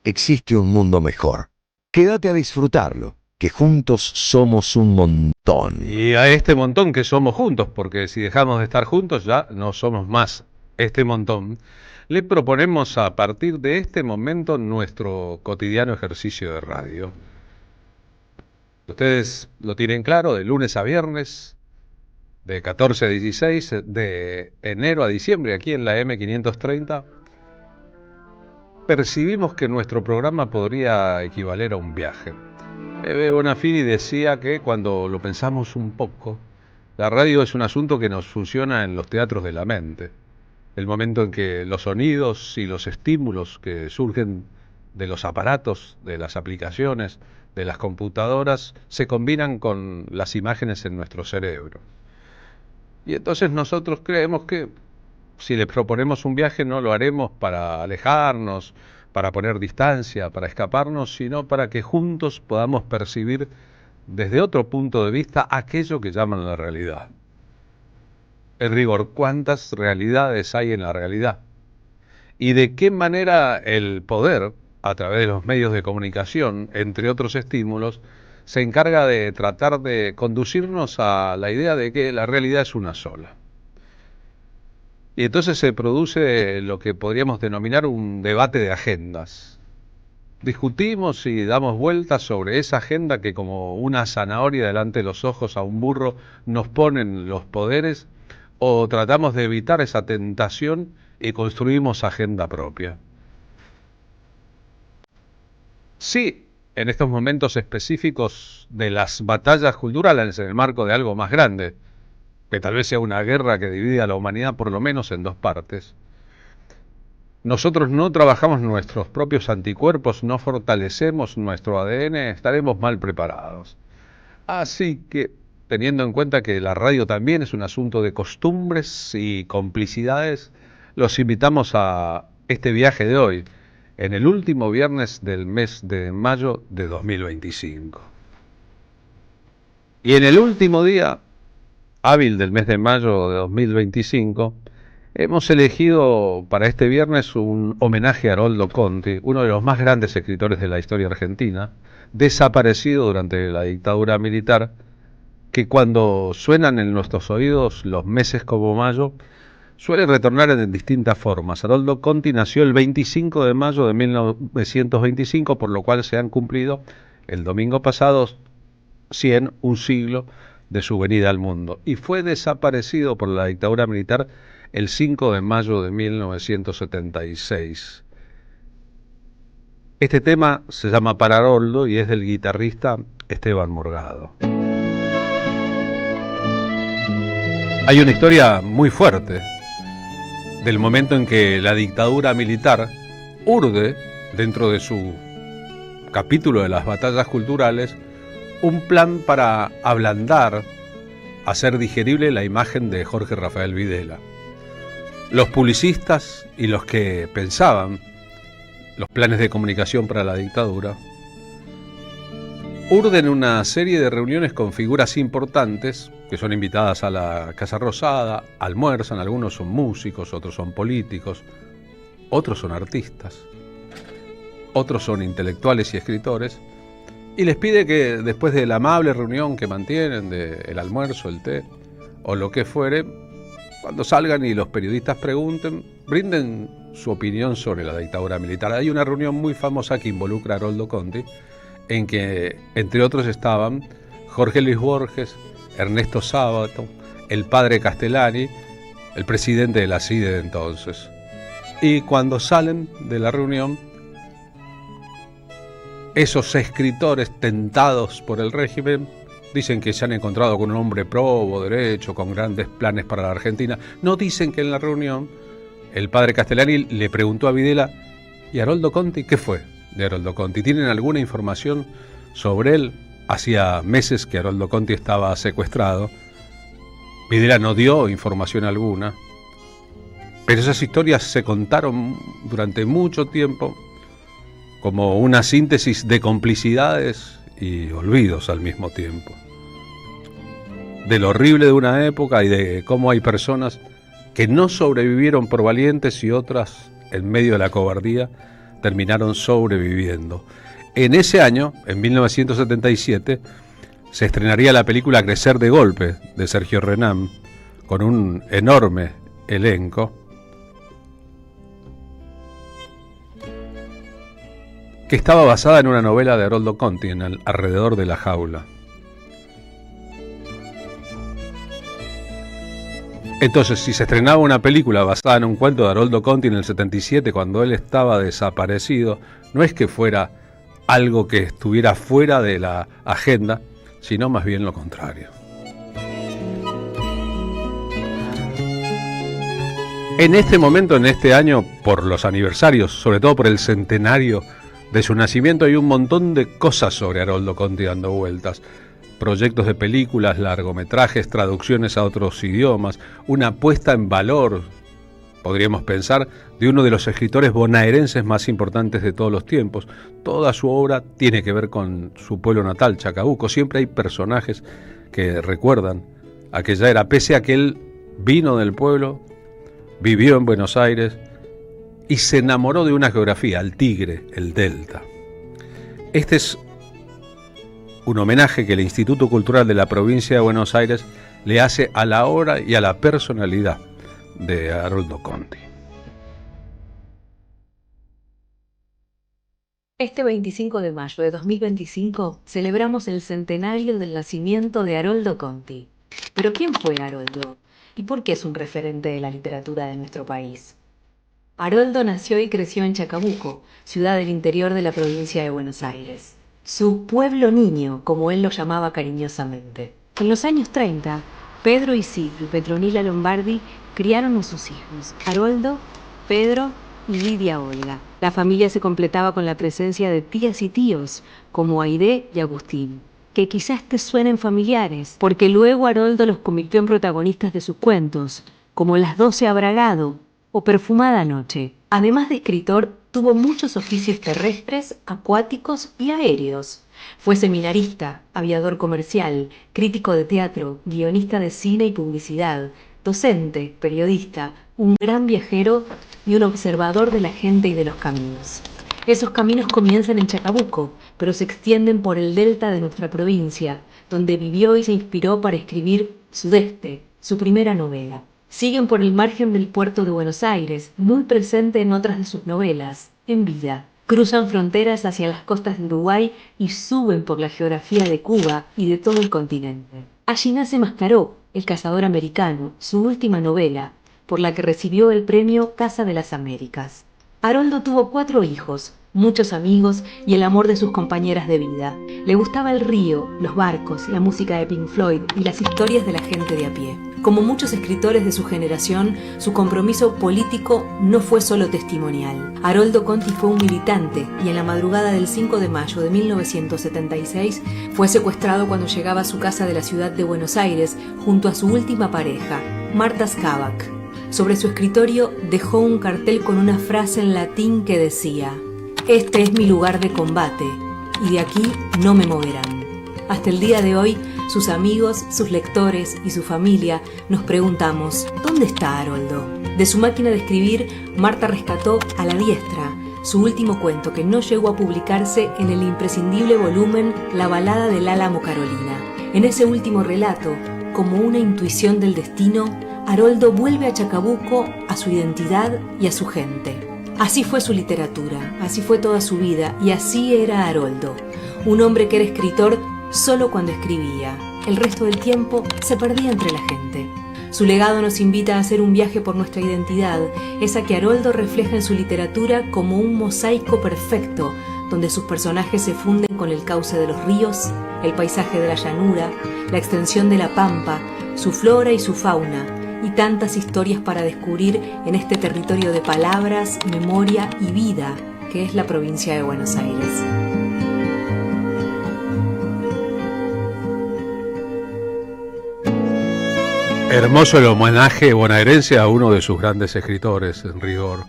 existe un mundo mejor. Quédate a disfrutarlo, que juntos somos un montón. Y a este montón que somos juntos, porque si dejamos de estar juntos ya no somos más este montón, le proponemos a partir de este momento nuestro cotidiano ejercicio de radio. Ustedes lo tienen claro, de lunes a viernes, de 14 a 16, de enero a diciembre, aquí en la M530, percibimos que nuestro programa podría equivaler a un viaje. Bonafini decía que cuando lo pensamos un poco, la radio es un asunto que nos funciona en los teatros de la mente. El momento en que los sonidos y los estímulos que surgen de los aparatos, de las aplicaciones, de las computadoras, se combinan con las imágenes en nuestro cerebro. Y entonces nosotros creemos que si les proponemos un viaje no lo haremos para alejarnos, para poner distancia, para escaparnos, sino para que juntos podamos percibir desde otro punto de vista aquello que llaman la realidad. En rigor, ¿cuántas realidades hay en la realidad? ¿Y de qué manera el poder, a través de los medios de comunicación, entre otros estímulos, se encarga de tratar de conducirnos a la idea de que la realidad es una sola? Y entonces se produce lo que podríamos denominar un debate de agendas. Discutimos y damos vueltas sobre esa agenda que, como una zanahoria delante de los ojos a un burro, nos ponen los poderes, o tratamos de evitar esa tentación y construimos agenda propia. Sí, en estos momentos específicos de las batallas culturales en el marco de algo más grande, que tal vez sea una guerra que divide a la humanidad por lo menos en dos partes, nosotros no trabajamos nuestros propios anticuerpos, no fortalecemos nuestro ADN, estaremos mal preparados. Así que, teniendo en cuenta que la radio también es un asunto de costumbres y complicidades, los invitamos a este viaje de hoy, en el último viernes del mes de mayo de 2025. Y en el último día hábil del mes de mayo de 2025, hemos elegido para este viernes un homenaje a Haroldo Conti, uno de los más grandes escritores de la historia argentina, desaparecido durante la dictadura militar, que cuando suenan en nuestros oídos los meses como mayo, suelen retornar en distintas formas. Haroldo Conti nació el 25 de mayo de 1925, por lo cual se han cumplido el domingo pasado 100, un siglo de su venida al mundo, y fue desaparecido por la dictadura militar el 5 de mayo de 1976. Este tema se llama Para Haroldo y es del guitarrista Esteban Morgado. Hay una historia muy fuerte del momento en que la dictadura militar urde, dentro de su capítulo de las batallas culturales, un plan para ablandar, hacer digerible la imagen de Jorge Rafael Videla. Los publicistas y los que pensaban los planes de comunicación para la dictadura urden una serie de reuniones con figuras importantes que son invitadas a la Casa Rosada, almuerzan, algunos son músicos, otros son políticos, otros son artistas, otros son intelectuales y escritores, y les pide que después de la amable reunión que mantienen, del almuerzo, el té, o lo que fuere, cuando salgan y los periodistas pregunten, brinden su opinión sobre la dictadura militar. Hay una reunión muy famosa que involucra a Haroldo Conti, en que, entre otros, estaban Jorge Luis Borges, Ernesto Sábato, el padre Castellani, el presidente de la CIDE de entonces. Y cuando salen de la reunión, esos escritores tentados por el régimen dicen que se han encontrado con un hombre probo, derecho, con grandes planes para la Argentina. No dicen que en la reunión el padre Castellani le preguntó a Videla: ¿y Haroldo Conti qué fue de Haroldo Conti? ¿Tienen alguna información sobre él? Hacía meses que Haroldo Conti estaba secuestrado. Videla no dio información alguna, pero esas historias se contaron durante mucho tiempo como una síntesis de complicidades y olvidos al mismo tiempo. De lo horrible de una época y de cómo hay personas que no sobrevivieron por valientes y otras, en medio de la cobardía, terminaron sobreviviendo. En ese año, en 1977, se estrenaría la película Crecer de golpe, de Sergio Renán, con un enorme elenco, que estaba basada en una novela de Haroldo Conti, en Alrededor de la jaula. Entonces, si se estrenaba una película basada en un cuento de Haroldo Conti en el 77, cuando él estaba desaparecido, no es que fuera algo que estuviera fuera de la agenda, sino más bien lo contrario. En este momento, en este año, por los aniversarios, sobre todo por el centenario de su nacimiento, hay un montón de cosas sobre Haroldo Conti dando vueltas. Proyectos de películas, largometrajes, traducciones a otros idiomas, una puesta en valor, podríamos pensar, de uno de los escritores bonaerenses más importantes de todos los tiempos. Toda su obra tiene que ver con su pueblo natal, Chacabuco. Siempre hay personajes que recuerdan aquella era, pese a que él vino del pueblo, vivió en Buenos Aires y se enamoró de una geografía, el Tigre, el Delta. Este es un homenaje que el Instituto Cultural de la provincia de Buenos Aires le hace a la obra y a la personalidad de Haroldo Conti. Este 25 de mayo de 2025 celebramos el centenario del nacimiento de Haroldo Conti. ¿Pero quién fue Haroldo? ¿Y por qué es un referente de la literatura de nuestro país? Haroldo nació y creció en Chacabuco, ciudad del interior de la provincia de Buenos Aires. Su pueblo niño, como él lo llamaba cariñosamente. En los años 30, Pedro y Petronila Lombardi criaron a sus hijos, Haroldo, Pedro y Lidia Olga. La familia se completaba con la presencia de tías y tíos, como Aide y Agustín, que quizás te suenen familiares, porque luego Haroldo los convirtió en protagonistas de sus cuentos, como Las 12 a Bragado o Perfumada Noche. Además de escritor, tuvo muchos oficios terrestres, acuáticos y aéreos. Fue seminarista, aviador comercial, crítico de teatro, guionista de cine y publicidad, docente, periodista, un gran viajero y un observador de la gente y de los caminos. Esos caminos comienzan en Chacabuco, pero se extienden por el delta de nuestra provincia, donde vivió y se inspiró para escribir Sudeste, su primera novela. Siguen por el margen del puerto de Buenos Aires, muy presente en otras de sus novelas, en vida. Cruzan fronteras hacia las costas de Uruguay y suben por la geografía de Cuba y de todo el continente. Allí nace Mascaró, el cazador americano, su última novela, por la que recibió el premio Casa de las Américas. Haroldo tuvo 4 hijos, muchos amigos y el amor de sus compañeras de vida. Le gustaba el río, los barcos, la música de Pink Floyd y las historias de la gente de a pie. Como muchos escritores de su generación, su compromiso político no fue solo testimonial. Haroldo Conti fue un militante y en la madrugada del 5 de mayo de 1976 fue secuestrado cuando llegaba a su casa de la ciudad de Buenos Aires junto a su última pareja, Marta Skavak. Sobre su escritorio dejó un cartel con una frase en latín que decía: "Este es mi lugar de combate y de aquí no me moverán". Hasta el día de hoy, sus amigos, sus lectores y su familia nos preguntamos: ¿dónde está Haroldo? De su máquina de escribir, Marta rescató A la diestra, su último cuento que no llegó a publicarse en el imprescindible volumen La balada del Álamo Carolina. En ese último relato, como una intuición del destino, Haroldo vuelve a Chacabuco, a su identidad y a su gente. Así fue su literatura, así fue toda su vida y así era Haroldo, un hombre que era escritor solo cuando escribía. El resto del tiempo se perdía entre la gente. Su legado nos invita a hacer un viaje por nuestra identidad, esa que Haroldo refleja en su literatura como un mosaico perfecto, donde sus personajes se funden con el cauce de los ríos, el paisaje de la llanura, la extensión de la pampa, su flora y su fauna, y tantas historias para descubrir en este territorio de palabras, memoria y vida que es la provincia de Buenos Aires. Hermoso el homenaje bonaerense a uno de sus grandes escritores, en rigor.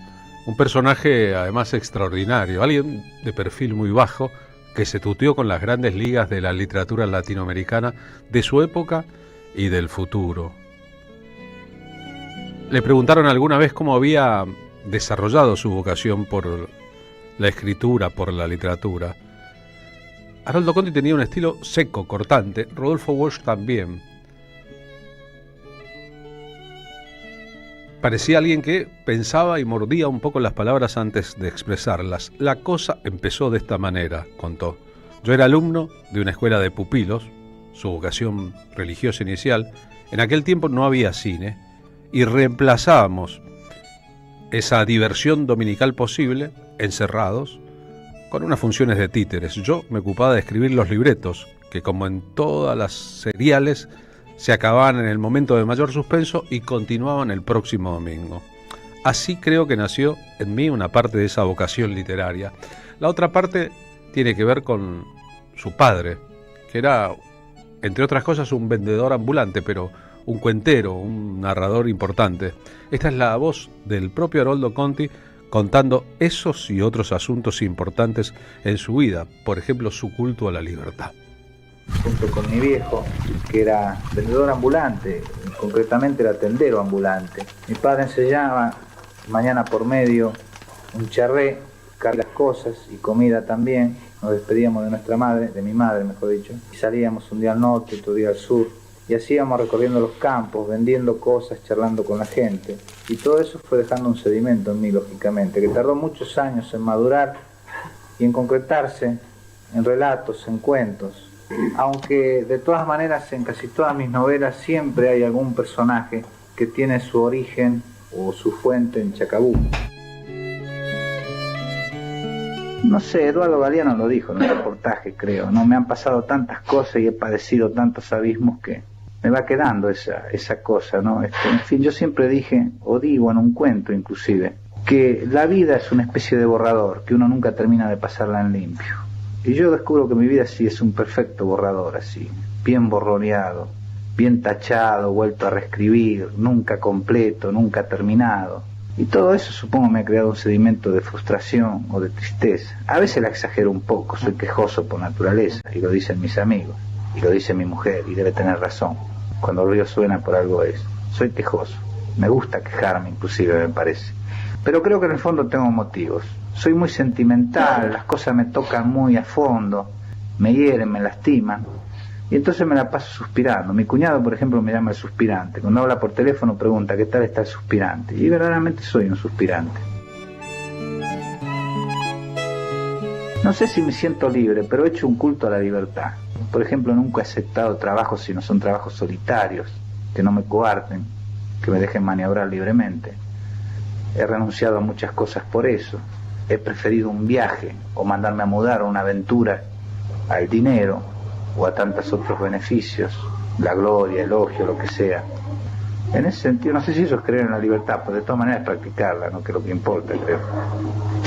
Un personaje además extraordinario, alguien de perfil muy bajo que se tuteó con las grandes ligas de la literatura latinoamericana de su época y del futuro. Le preguntaron alguna vez cómo había desarrollado su vocación por la escritura por la literatura. Haroldo Conti tenía un estilo seco, cortante, Rodolfo Walsh también. Parecía alguien que pensaba y mordía un poco las palabras antes de expresarlas. La cosa empezó de esta manera, contó. Yo era alumno de una escuela de pupilos, su vocación religiosa inicial. En aquel tiempo no había cine y reemplazábamos esa diversión dominical posible, encerrados, con unas funciones de títeres. Yo me ocupaba de escribir los libretos, que como en todas las seriales, se acababan en el momento de mayor suspenso y continuaban el próximo domingo. Así creo que nació en mí una parte de esa vocación literaria. La otra parte tiene que ver con su padre, que era, entre otras cosas, un vendedor ambulante, pero un cuentero, un narrador importante. Esta es la voz del propio Haroldo Conti contando esos y otros asuntos importantes en su vida, por ejemplo, su culto a la libertad. Junto con mi viejo, que era vendedor ambulante, concretamente era tendero ambulante. Mi padre enseñaba mañana por medio un charré, cargar las cosas y comida también. Nos despedíamos de nuestra madre, de mi madre mejor dicho, y salíamos un día al norte, otro día al sur, y así íbamos recorriendo los campos, vendiendo cosas, charlando con la gente. Y todo eso fue dejando un sedimento en mí, lógicamente, que tardó muchos años en madurar y en concretarse en relatos, en cuentos. Aunque de todas maneras en casi todas mis novelas siempre hay algún personaje que tiene su origen o su fuente en Chacabuco. No sé, Eduardo Galeano lo dijo en un reportaje, creo, ¿no? Me han pasado tantas cosas y he padecido tantos abismos que me va quedando esa cosa, ¿no? En fin, yo siempre dije, o digo en un cuento inclusive, que la vida es una especie de borrador, que uno nunca termina de pasarla en limpio. Y yo descubro que mi vida sí es un perfecto borrador, así, bien borroneado, bien tachado, vuelto a reescribir, nunca completo, nunca terminado. Y todo eso supongo me ha creado un sedimento de frustración o de tristeza. A veces la exagero un poco, soy quejoso por naturaleza, y lo dicen mis amigos, y lo dice mi mujer, y debe tener razón. Cuando el río suena por algo es. Soy quejoso, me gusta quejarme inclusive me parece. Pero creo que en el fondo tengo motivos. Soy muy sentimental, las cosas me tocan muy a fondo, me hieren, me lastiman, y entonces me la paso suspirando. Mi cuñado, por ejemplo, me llama el suspirante. Cuando habla por teléfono pregunta ¿qué tal está el suspirante? Y verdaderamente soy un suspirante. No sé si me siento libre, pero he hecho un culto a la libertad. Por ejemplo, nunca he aceptado trabajos si no son trabajos solitarios, que no me coarten, que me dejen maniobrar libremente. He renunciado a muchas cosas por eso. He preferido un viaje o mandarme a mudar o una aventura al dinero o a tantos otros beneficios, la gloria, elogio, lo que sea. En ese sentido, no sé si eso es creer en la libertad, pero de todas maneras practicarla, ¿no? Que es lo que importa, creo.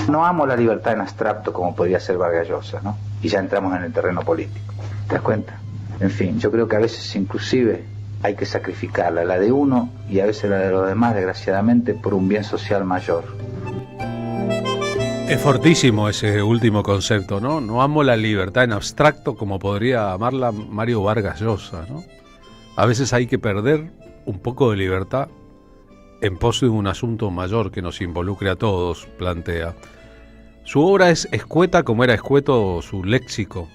No amo la libertad en abstracto como podría ser Vargas Llosa, ¿no? Y ya entramos en el terreno político. ¿Te das cuenta? En fin, yo creo que a veces inclusive hay que sacrificarla, la de uno y a veces la de los demás, desgraciadamente, por un bien social mayor. Es fortísimo ese último concepto, ¿no? No amo la libertad en abstracto como podría amarla Mario Vargas Llosa, ¿no? A veces hay que perder un poco de libertad en pos de un asunto mayor que nos involucre a todos, plantea. Su obra es escueta como era escueto su léxico.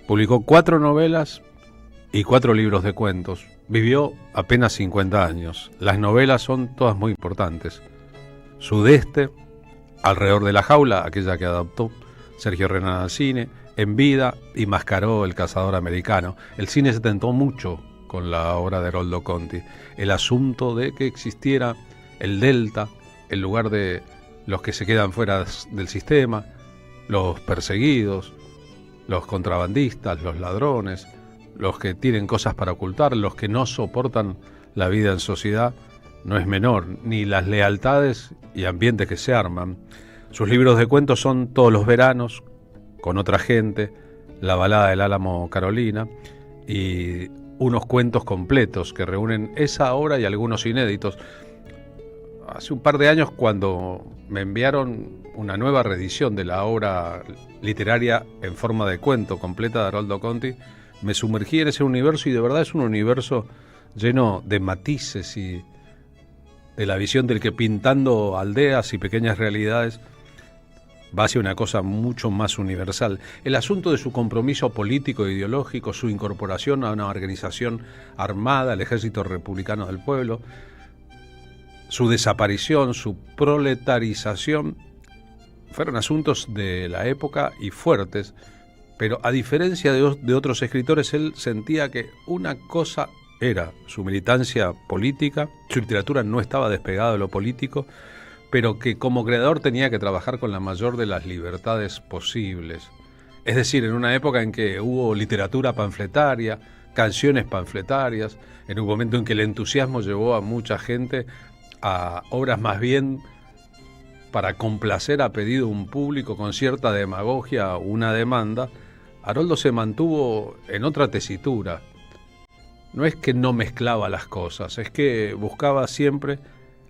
Publicó 4 novelas y 4 libros de cuentos. Vivió apenas 50 años. Las novelas son todas muy importantes. Sudeste, Alrededor de la jaula, aquella que adaptó Sergio Renán al cine, En vida y Mascaró, El cazador americano. El cine se tentó mucho con la obra de Haroldo Conti. El asunto de que existiera el Delta, el lugar de los que se quedan fuera del sistema, los perseguidos, los contrabandistas, los ladrones, los que tienen cosas para ocultar, los que no soportan la vida en sociedad, no es menor, ni las lealtades y ambientes que se arman. Sus libros de cuentos son Todos los veranos, Con otra gente, La balada del Álamo Carolina y unos cuentos completos que reúnen esa obra y algunos inéditos. Hace un par de años, cuando me enviaron una nueva reedición de la obra literaria en forma de cuento completa de Haroldo Conti, me sumergí en ese universo y de verdad es un universo lleno de matices y de la visión del que pintando aldeas y pequeñas realidades va hacia una cosa mucho más universal. El asunto de su compromiso político e ideológico, su incorporación a una organización armada, el Ejército Republicano del Pueblo, su desaparición, su proletarización, fueron asuntos de la época y fuertes, pero a diferencia de otros escritores, él sentía que una cosa era su militancia política, su literatura no estaba despegada de lo político, pero que como creador tenía que trabajar con la mayor de las libertades posibles. Es decir, en una época en que hubo literatura panfletaria, canciones panfletarias, en un momento en que el entusiasmo llevó a mucha gente a obras más bien para complacer a pedido de un público con cierta demagogia o una demanda, Haroldo se mantuvo en otra tesitura. No es que no mezclaba las cosas, es que buscaba siempre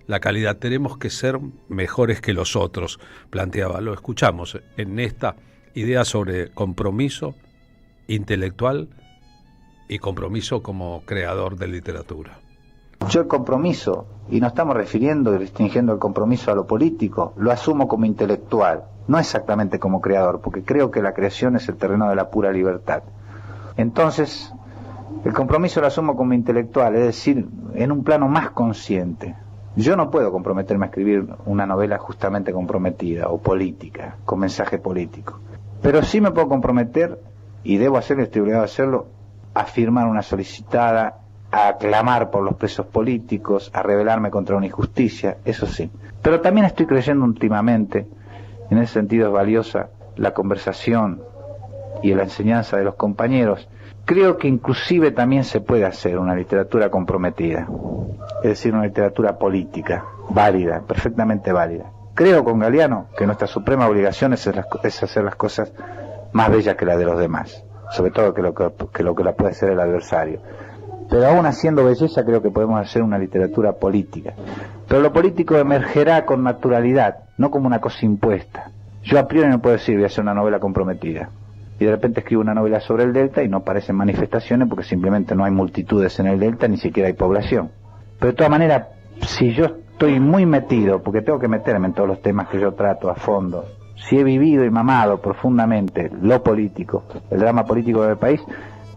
la calidad. Tenemos que ser mejores que los otros, planteaba. Lo escuchamos en esta idea sobre compromiso intelectual y compromiso como creador de literatura. Yo el compromiso, y no estamos refiriendo y restringiendo el compromiso a lo político, lo asumo como intelectual, no exactamente como creador, porque creo que la creación es el terreno de la pura libertad. Entonces, el compromiso lo asumo como intelectual, es decir, en un plano más consciente. Yo no puedo comprometerme a escribir una novela justamente comprometida o política, con mensaje político. Pero sí me puedo comprometer, y debo hacerlo, estoy obligado a hacerlo, a firmar una solicitada, a clamar por los presos políticos, a rebelarme contra una injusticia, eso sí. Pero también estoy creyendo últimamente, en ese sentido es valiosa la conversación y la enseñanza de los compañeros. Creo que inclusive también se puede hacer una literatura comprometida, es decir, una literatura política, válida, perfectamente válida. Creo con Galeano que nuestra suprema obligación es hacer las cosas más bellas que las de los demás, sobre todo que lo que la puede hacer el adversario. Pero aún haciendo belleza creo que podemos hacer una literatura política. Pero lo político emergerá con naturalidad, no como una cosa impuesta. Yo a priori no puedo decir voy a hacer una novela comprometida. Y de repente escribo una novela sobre el Delta y no aparecen manifestaciones porque simplemente no hay multitudes en el Delta, ni siquiera hay población. Pero de todas maneras, si yo estoy muy metido, porque tengo que meterme en todos los temas que yo trato a fondo, si he vivido y mamado profundamente lo político, el drama político del país,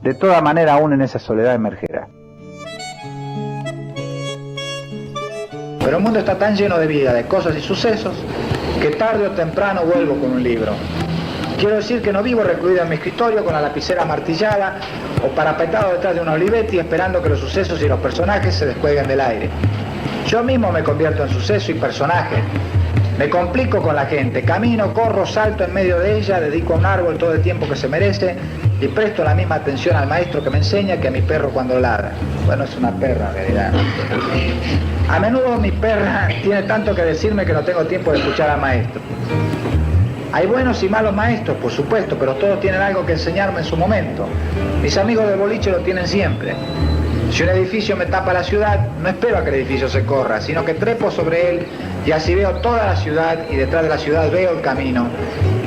de toda manera aún en esa soledad emergerá. Pero el mundo está tan lleno de vida, de cosas y sucesos, que tarde o temprano vuelvo con un libro. Quiero decir que no vivo recluido en mi escritorio con la lapicera martillada o parapetado detrás de un Olivetti esperando que los sucesos y los personajes se descuelguen del aire. Yo mismo me convierto en suceso y personaje. Me complico con la gente, camino, corro, salto en medio de ella, dedico a un árbol todo el tiempo que se merece y presto la misma atención al maestro que me enseña que a mi perro cuando ladra. Bueno, es una perra en realidad. A menudo mi perra tiene tanto que decirme que no tengo tiempo de escuchar al maestro. Hay buenos y malos maestros, por supuesto, pero todos tienen algo que enseñarme en su momento. Mis amigos del boliche lo tienen siempre. Si un edificio me tapa la ciudad, no espero a que el edificio se corra, sino que trepo sobre él y así veo toda la ciudad y detrás de la ciudad veo el camino.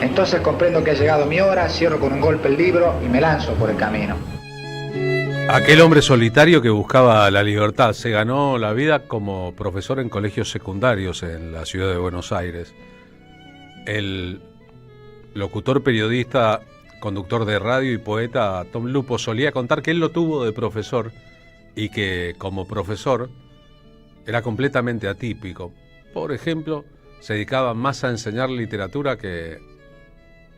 Entonces comprendo que ha llegado mi hora, cierro con un golpe el libro y me lanzo por el camino. Aquel hombre solitario que buscaba la libertad se ganó la vida como profesor en colegios secundarios en la ciudad de Buenos Aires. El locutor, periodista, conductor de radio y poeta Tom Lupo solía contar que él lo tuvo de profesor y que como profesor era completamente atípico. Por ejemplo, se dedicaba más a enseñar literatura que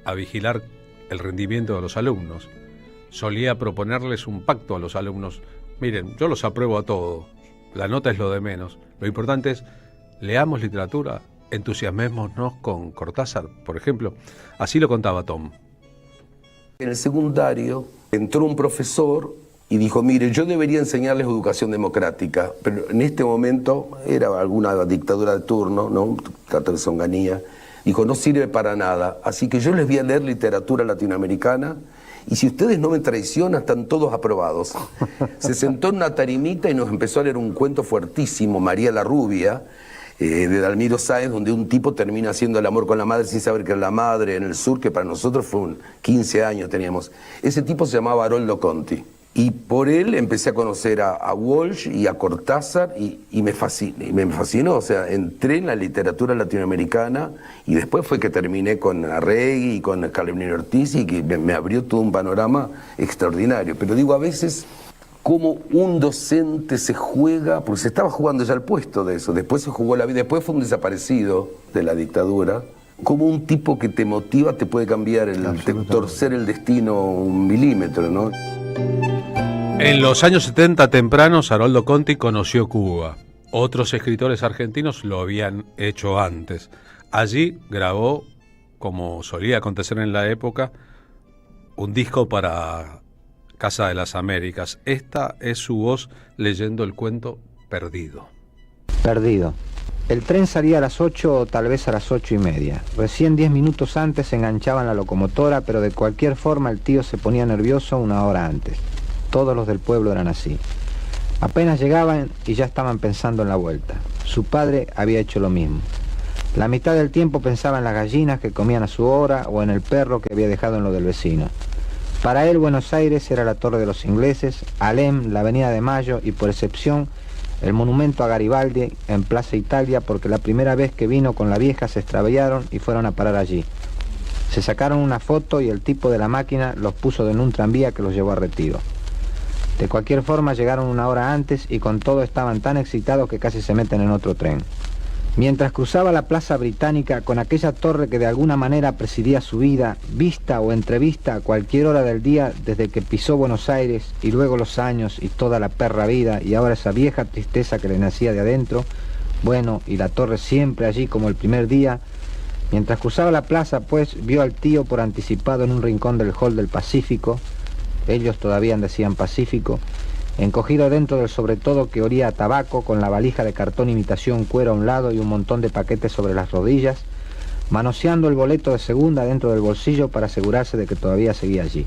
a vigilar el rendimiento de los alumnos. Solía proponerles un pacto a los alumnos. Miren, yo los apruebo a todos, la nota es lo de menos. Lo importante es, leamos literatura, entusiasmémonos con Cortázar, por ejemplo. Así lo contaba Tom. En el secundario entró un profesor y dijo, mire, yo debería enseñarles educación democrática, pero en este momento era alguna dictadura de turno, ¿no? Carlos Onganía. Dijo, no sirve para nada, así que yo les voy a leer literatura latinoamericana y si ustedes no me traicionan, están todos aprobados. Se sentó en una tarimita y nos empezó a leer un cuento fuertísimo, María la Rubia, de Dalmiro Sáenz, donde un tipo termina haciendo el amor con la madre sin saber que es la madre en el sur, que para nosotros fue 15 años teníamos. Ese tipo se llamaba Haroldo Conti. Y por él empecé a conocer a Walsh y a Cortázar y me fascinó, o sea, entré en la literatura latinoamericana y después fue que terminé con Arregui y con Carolina Ortiz y que me abrió todo un panorama extraordinario. Pero digo, a veces, cómo un docente se juega, porque se estaba jugando ya el puesto de eso, después se jugó la vida, después fue un desaparecido de la dictadura, como un tipo que te motiva te puede cambiar, torcer el destino un milímetro, ¿no? En los años 70 tempranos, Haroldo Conti conoció Cuba. Otros escritores argentinos lo habían hecho antes. Allí grabó, como solía acontecer en la época, un disco para Casa de las Américas. Esta es su voz leyendo el cuento Perdido. Perdido. El tren salía a las 8 o tal vez a las 8:30. Recién 10 minutos antes se enganchaban la locomotora, pero de cualquier forma el tío se ponía nervioso una hora antes. Todos los del pueblo eran así. Apenas llegaban y ya estaban pensando en la vuelta. Su padre había hecho lo mismo. La mitad del tiempo pensaba en las gallinas que comían a su hora o en el perro que había dejado en lo del vecino. Para él Buenos Aires era la Torre de los Ingleses, Alem, la Avenida de Mayo y por excepción el monumento a Garibaldi en Plaza Italia, porque la primera vez que vino con la vieja se extraviaron y fueron a parar allí. Se sacaron una foto y el tipo de la máquina los puso en un tranvía que los llevó a Retiro. De cualquier forma llegaron una hora antes y con todo estaban tan excitados que casi se meten en otro tren. Mientras cruzaba la Plaza Británica con aquella torre que de alguna manera presidía su vida, vista o entrevista a cualquier hora del día desde que pisó Buenos Aires y luego los años y toda la perra vida y ahora esa vieja tristeza que le nacía de adentro, bueno, y la torre siempre allí como el primer día. Mientras cruzaba la plaza, pues, vio al tío por anticipado en un rincón del hall del Pacífico, ellos todavía decían Pacífico, encogido dentro del sobretodo que olía a tabaco, con la valija de cartón imitación cuero a un lado y un montón de paquetes sobre las rodillas, manoseando el boleto de segunda dentro del bolsillo para asegurarse de que todavía seguía allí.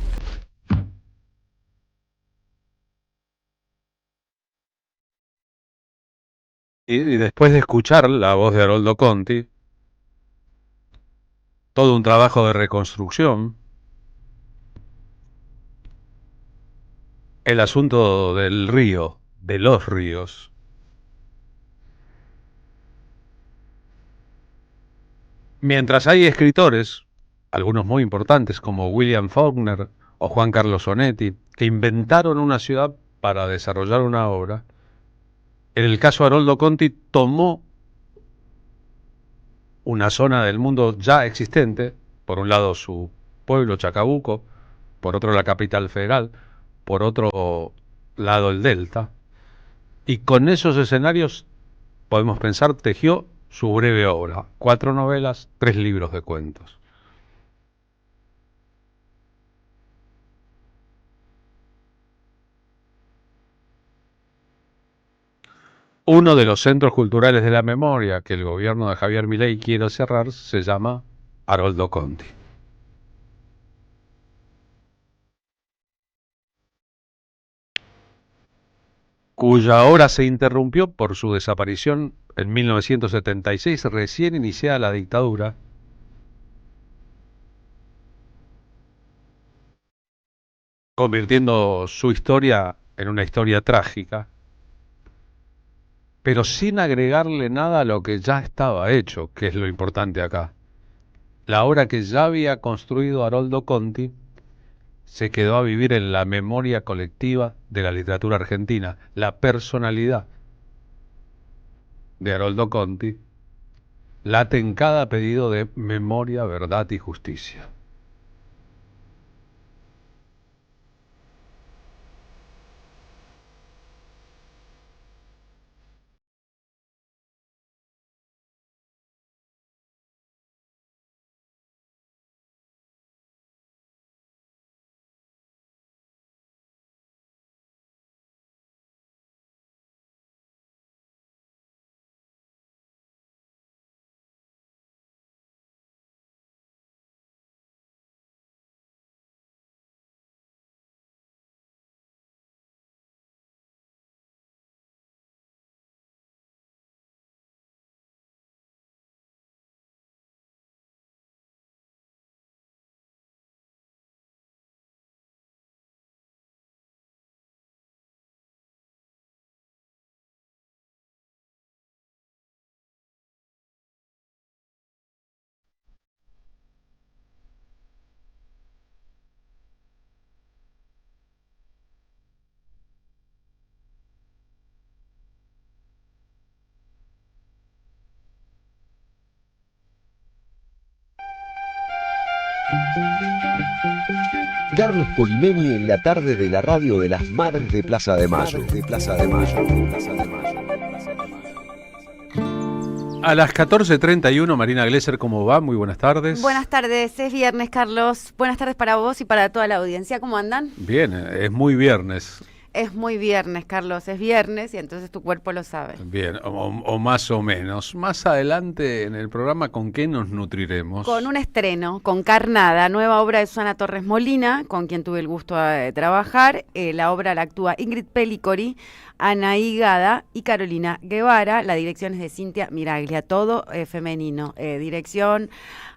Y después de escuchar la voz de Haroldo Conti, todo un trabajo de reconstrucción, el asunto del río, de los ríos. Mientras hay escritores, algunos muy importantes como William Faulkner o Juan Carlos Onetti, que inventaron una ciudad para desarrollar una obra, en el caso de Haroldo Conti tomó una zona del mundo ya existente, por un lado su pueblo Chacabuco, por otro la capital federal, por otro lado el delta, y con esos escenarios podemos pensar tejió su breve obra, 4 novelas, 3 libros de cuentos. Uno de los centros culturales de la memoria que el gobierno de Javier Milei quiere cerrar se llama Haroldo Conti, cuya obra se interrumpió por su desaparición en 1976, recién iniciada la dictadura, convirtiendo su historia en una historia trágica, pero sin agregarle nada a lo que ya estaba hecho, que es lo importante acá. La obra que ya había construido Haroldo Conti se quedó a vivir en la memoria colectiva de la literatura argentina. La personalidad de Haroldo Conti late en cada pedido de memoria, verdad y justicia. Carlos Polimeni en la tarde de la radio de las Madres de Plaza de Mayo. A las 14:31, Marina Glesser, ¿cómo va? Muy buenas tardes. Buenas tardes, es viernes, Carlos. Buenas tardes para vos y para toda la audiencia. ¿Cómo andan? Bien, es muy viernes. Es muy viernes, Carlos, es viernes y entonces tu cuerpo lo sabe. Bien, o más o menos. Más adelante en el programa, ¿con qué nos nutriremos? Con un estreno, con Carnada, nueva obra de Susana Torres Molina, con quien tuve el gusto de trabajar. La obra la actúa Ingrid Pellicori, Anaí Gada y Carolina Guevara. La dirección es de Cintia Miraglia, todo femenino. Dirección,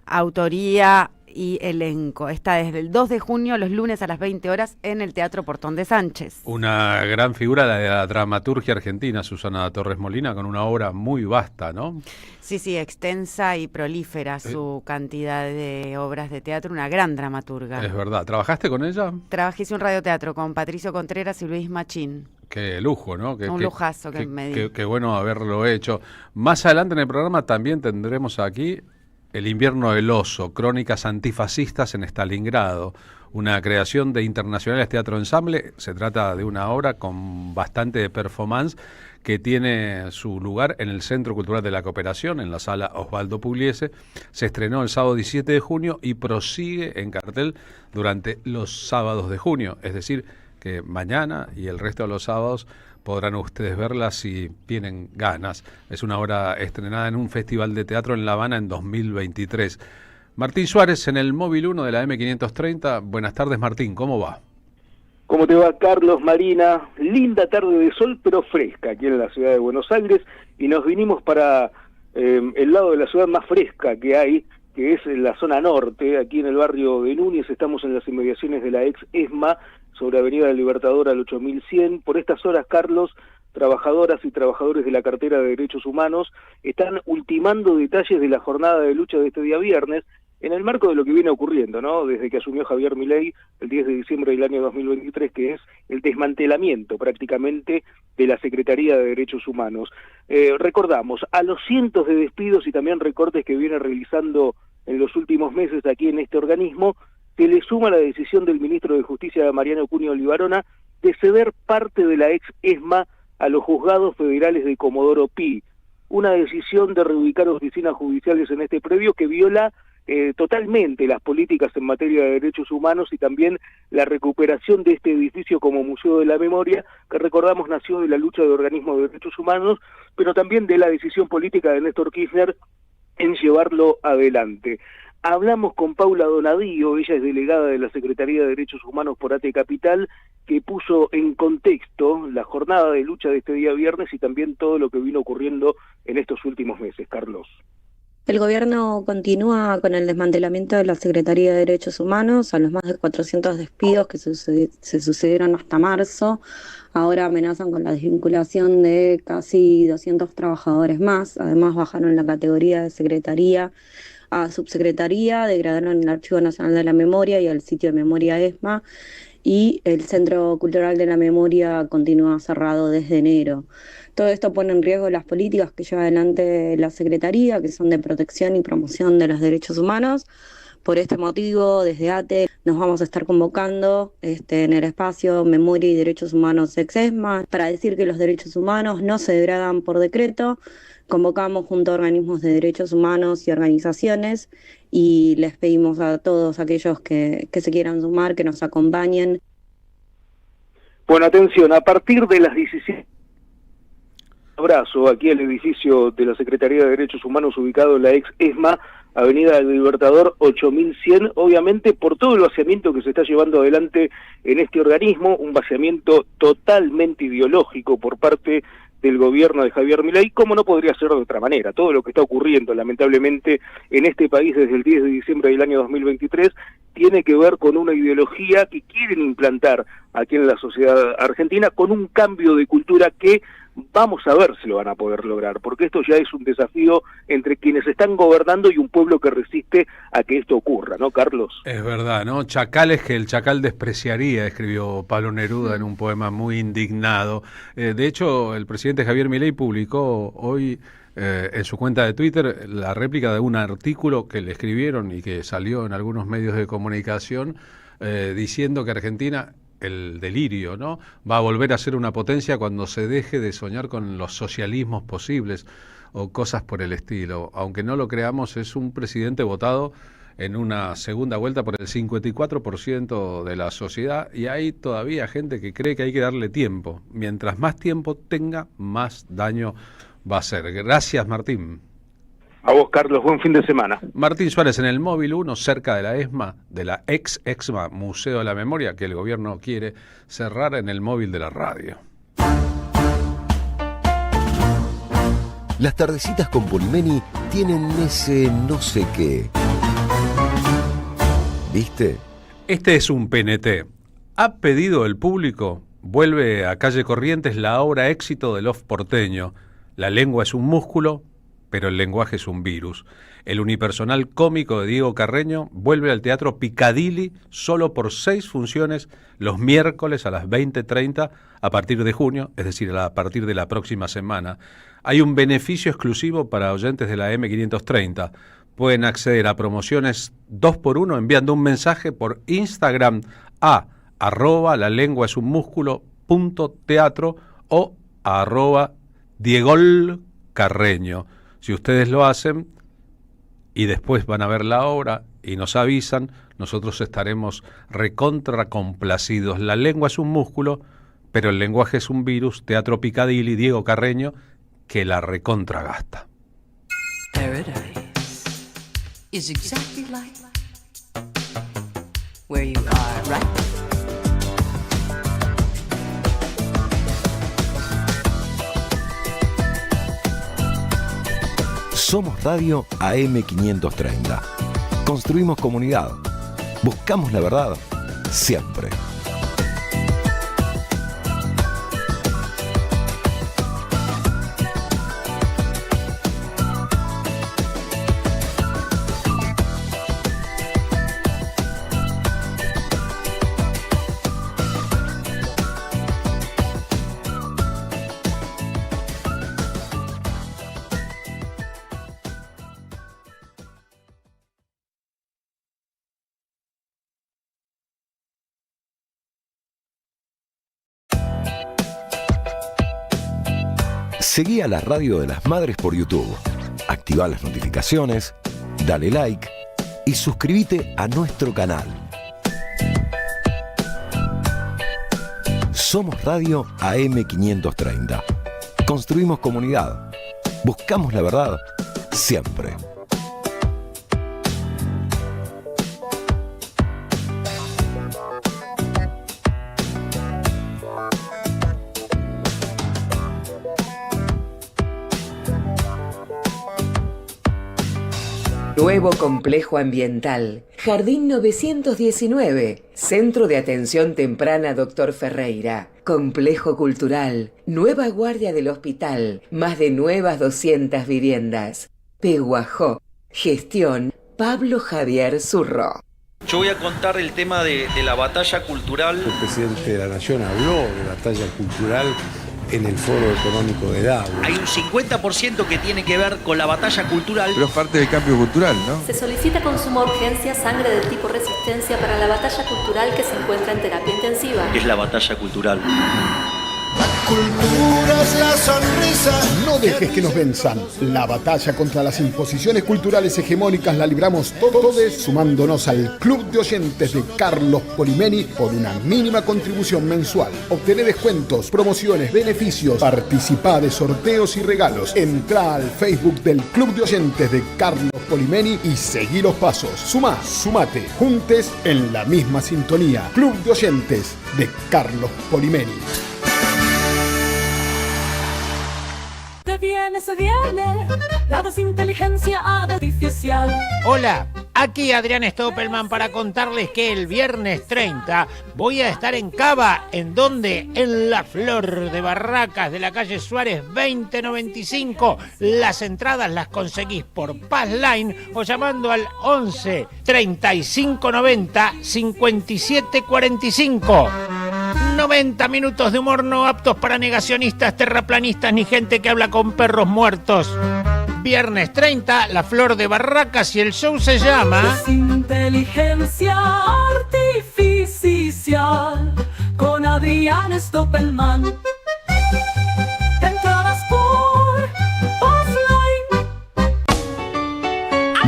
autoría y elenco. Está desde el 2 de junio, los lunes a las 20 horas, en el Teatro Portón de Sánchez. Una gran figura de la dramaturgia argentina, Susana Torres Molina, con una obra muy vasta, ¿no? Sí, extensa y prolífera su cantidad de obras de teatro, una gran dramaturga. Es verdad. ¿Trabajaste con ella? Trabajé en un radioteatro con Patricio Contreras y Luis Machín. Qué lujo, ¿no? Un lujazo que me di. Qué bueno haberlo hecho. Más adelante en el programa también tendremos aquí El invierno del oso, crónicas antifascistas en Stalingrado, una creación de Internacionales Teatro Ensamble. Se trata de una obra con bastante performance que tiene su lugar en el Centro Cultural de la Cooperación, en la sala Osvaldo Pugliese. Se estrenó el sábado 17 de junio y prosigue en cartel durante los sábados de junio, es decir, que mañana y el resto de los sábados podrán ustedes verla si tienen ganas. Es una obra estrenada en un festival de teatro en La Habana en 2023. Martín Suárez en el móvil 1 de la M530. Buenas tardes, Martín, ¿cómo va? ¿Cómo te va, Carlos, Marina? Linda tarde de sol, pero fresca aquí en la ciudad de Buenos Aires, y nos vinimos para el lado de la ciudad más fresca que hay, que es la zona norte, aquí en el barrio de Núñez. Estamos en las inmediaciones de la ex ESMA, sobre Avenida del Libertador al 8100. Por estas horas, Carlos, trabajadoras y trabajadores de la cartera de Derechos Humanos están ultimando detalles de la jornada de lucha de este día viernes, en el marco de lo que viene ocurriendo, ¿no? Desde que asumió Javier Milei el 10 de diciembre del año 2023, que es el desmantelamiento prácticamente de la Secretaría de Derechos Humanos. Recordamos, a los cientos de despidos y también recortes que viene realizando en los últimos meses aquí en este organismo, se le suma la decisión del ministro de Justicia, Mariano Cunio Libarona, de ceder parte de la ex ESMA a los juzgados federales de Comodoro Pi. Una decisión de reubicar oficinas judiciales en este predio que viola totalmente las políticas en materia de derechos humanos y también la recuperación de este edificio como Museo de la Memoria, que recordamos nació de la lucha de organismos de derechos humanos, pero también de la decisión política de Néstor Kirchner en llevarlo adelante. Hablamos con Paula Donadío, ella es delegada de la Secretaría de Derechos Humanos por ATE Capital, que puso en contexto la jornada de lucha de este día viernes y también todo lo que vino ocurriendo en estos últimos meses. Carlos. El gobierno continúa con el desmantelamiento de la Secretaría de Derechos Humanos, a los más de 400 despidos que se sucedieron hasta marzo. Ahora amenazan con la desvinculación de casi 200 trabajadores más. Además bajaron la categoría de secretaría a subsecretaría, degradaron el Archivo Nacional de la Memoria y al sitio de Memoria ESMA, y el Centro Cultural de la Memoria continúa cerrado desde enero. Todo esto pone en riesgo las políticas que lleva adelante la Secretaría, que son de protección y promoción de los derechos humanos. Por este motivo, desde ATE nos vamos a estar convocando en el espacio Memoria y Derechos Humanos ex-ESMA para decir que los derechos humanos no se degradan por decreto. Convocamos junto a organismos de derechos humanos y organizaciones y les pedimos a todos aquellos que se quieran sumar, que nos acompañen. Bueno, atención, a partir de las 17... Abrazo aquí al edificio de la Secretaría de Derechos Humanos ubicado en la ex ESMA, Avenida del Libertador 8100, obviamente por todo el vaciamiento que se está llevando adelante en este organismo, un vaciamiento totalmente ideológico por parte del gobierno de Javier Milei, como no podría ser de otra manera. Todo lo que está ocurriendo lamentablemente en este país desde el 10 de diciembre del año 2023 tiene que ver con una ideología que quieren implantar aquí en la sociedad argentina, con un cambio de cultura que vamos a ver si lo van a poder lograr, porque esto ya es un desafío entre quienes están gobernando y un pueblo que resiste a que esto ocurra, ¿no, Carlos? Es verdad, ¿no? Chacales que el chacal despreciaría, escribió Pablo Neruda en un poema muy indignado. De hecho, el presidente Javier Milei publicó hoy en su cuenta de Twitter la réplica de un artículo que le escribieron y que salió en algunos medios de comunicación diciendo que Argentina, el delirio, ¿no?, va a volver a ser una potencia cuando se deje de soñar con los socialismos posibles o cosas por el estilo. Aunque no lo creamos, es un presidente votado en una segunda vuelta por el 54% de la sociedad, y hay todavía gente que cree que hay que darle tiempo. Mientras más tiempo tenga, más daño va a ser. Gracias, Martín. A vos, Carlos, buen fin de semana. Martín Suárez en el Móvil 1, cerca de la ESMA, de la ex-EXMA, Museo de la Memoria, que el gobierno quiere cerrar, en el móvil de la radio. Las tardecitas con Polimeni tienen ese no sé qué. ¿Viste? Este es un PNT. A pedido del público, vuelve a Calle Corrientes la obra éxito del off porteño. La lengua es un músculo, pero el lenguaje es un virus. El unipersonal cómico de Diego Carreño vuelve al Teatro Piccadilly solo por 6 funciones los miércoles a las 20:30 a partir de junio, es decir, a partir de la próxima semana. Hay un beneficio exclusivo para oyentes de la M530. Pueden acceder a promociones 2x1 enviando un mensaje por Instagram a @lalenguaesunmusculo.teatro o a @diegolcarreño. Si ustedes lo hacen y después van a ver la obra y nos avisan, nosotros estaremos recontra complacidos. La lengua es un músculo, pero el lenguaje es un virus. Teatro Piccadilly, Diego Carreño, que la recontra gasta. Is exactly like where you are right. Somos Radio AM530. Construimos comunidad. Buscamos la verdad siempre. Seguí a la Radio de las Madres por YouTube, activá las notificaciones, dale like y suscríbete a nuestro canal. Somos Radio AM530. Construimos comunidad. Buscamos la verdad siempre. Nuevo complejo ambiental, Jardín 919, Centro de Atención Temprana Dr. Ferreira, Complejo Cultural, Nueva Guardia del Hospital, más de nuevas 200 viviendas. Pehuajó, gestión Pablo Javier Zurro. Yo voy a contar el tema de la batalla cultural. El presidente de la Nación habló de batalla cultural en el Foro Económico de Davos. Hay un 50% que tiene que ver con la batalla cultural. Pero es parte del cambio cultural, ¿no? Se solicita con suma urgencia sangre del tipo resistencia para la batalla cultural que se encuentra en terapia intensiva. ¿Qué es la batalla cultural? Cultura es la sonrisa. No dejes que nos venzan. La batalla contra las imposiciones culturales hegemónicas la libramos todos sumándonos al Club de Oyentes de Carlos Polimeni por una mínima contribución mensual. Obtené descuentos, promociones, beneficios, participá de sorteos y regalos. Entrá al Facebook del Club de Oyentes de Carlos Polimeni y seguí los pasos. Sumate, juntes en la misma sintonía. Club de Oyentes de Carlos Polimeni. Se viene la desinteligencia artificial. Hola, aquí Adrián Stoppelman para contarles que el viernes 30 voy a estar en Cava. ¿En dónde? En la Flor de Barracas de la calle Suárez 2095. Las entradas las conseguís por Passline o llamando al 11 35 90 57 45. 90 minutos de humor no aptos para negacionistas, terraplanistas ni gente que habla con perros muertos. Viernes 30, La Flor de Barracas, y el show se llama Inteligencia Artificial con Adrián Stoppelman. Entradas por Offline.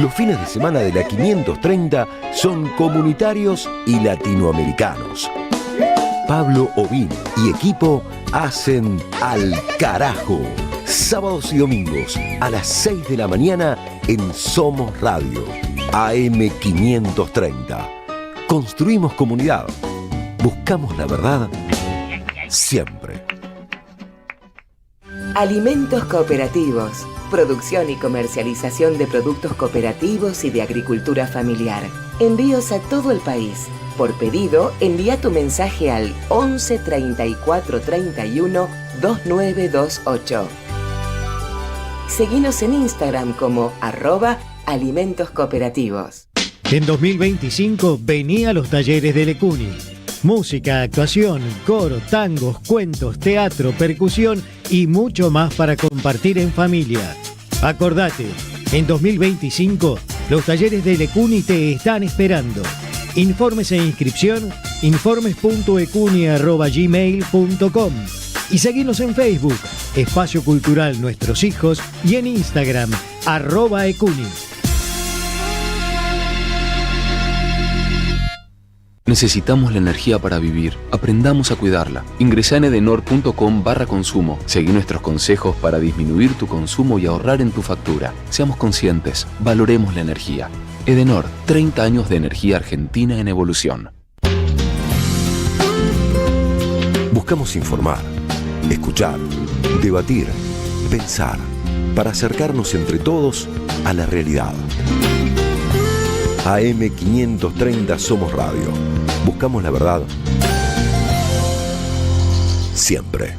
Los fines de semana de la 530 son comunitarios y latinoamericanos. Pablo Ovino y equipo hacen Al Carajo. Sábados y domingos a las 6 de la mañana en Somos Radio. AM 530. Construimos comunidad. Buscamos la verdad siempre. Alimentos cooperativos. Producción y comercialización de productos cooperativos y de agricultura familiar. Envíos a todo el país. Por pedido, envía tu mensaje al 11 34 31 2928. Seguinos en Instagram como @alimentos cooperativos. En 2025 vení a los talleres de Lecuni. Música, actuación, coro, tangos, cuentos, teatro, percusión y mucho más para compartir en familia. Acordate, en 2025 los talleres de Lecuni te están esperando. Informes e inscripción, informes.ecuni@gmail.com. Y seguinos en Facebook, Espacio Cultural Nuestros Hijos, y en Instagram, @ecuni. Necesitamos la energía para vivir. Aprendamos a cuidarla. Ingresá en edenor.com/consumo. Seguí nuestros consejos para disminuir tu consumo y ahorrar en tu factura. Seamos conscientes. Valoremos la energía. Edenor, 30 años de energía argentina en evolución. Buscamos informar, escuchar, debatir, pensar, para acercarnos entre todos a la realidad. AM 530 Somos Radio. Buscamos la verdad siempre.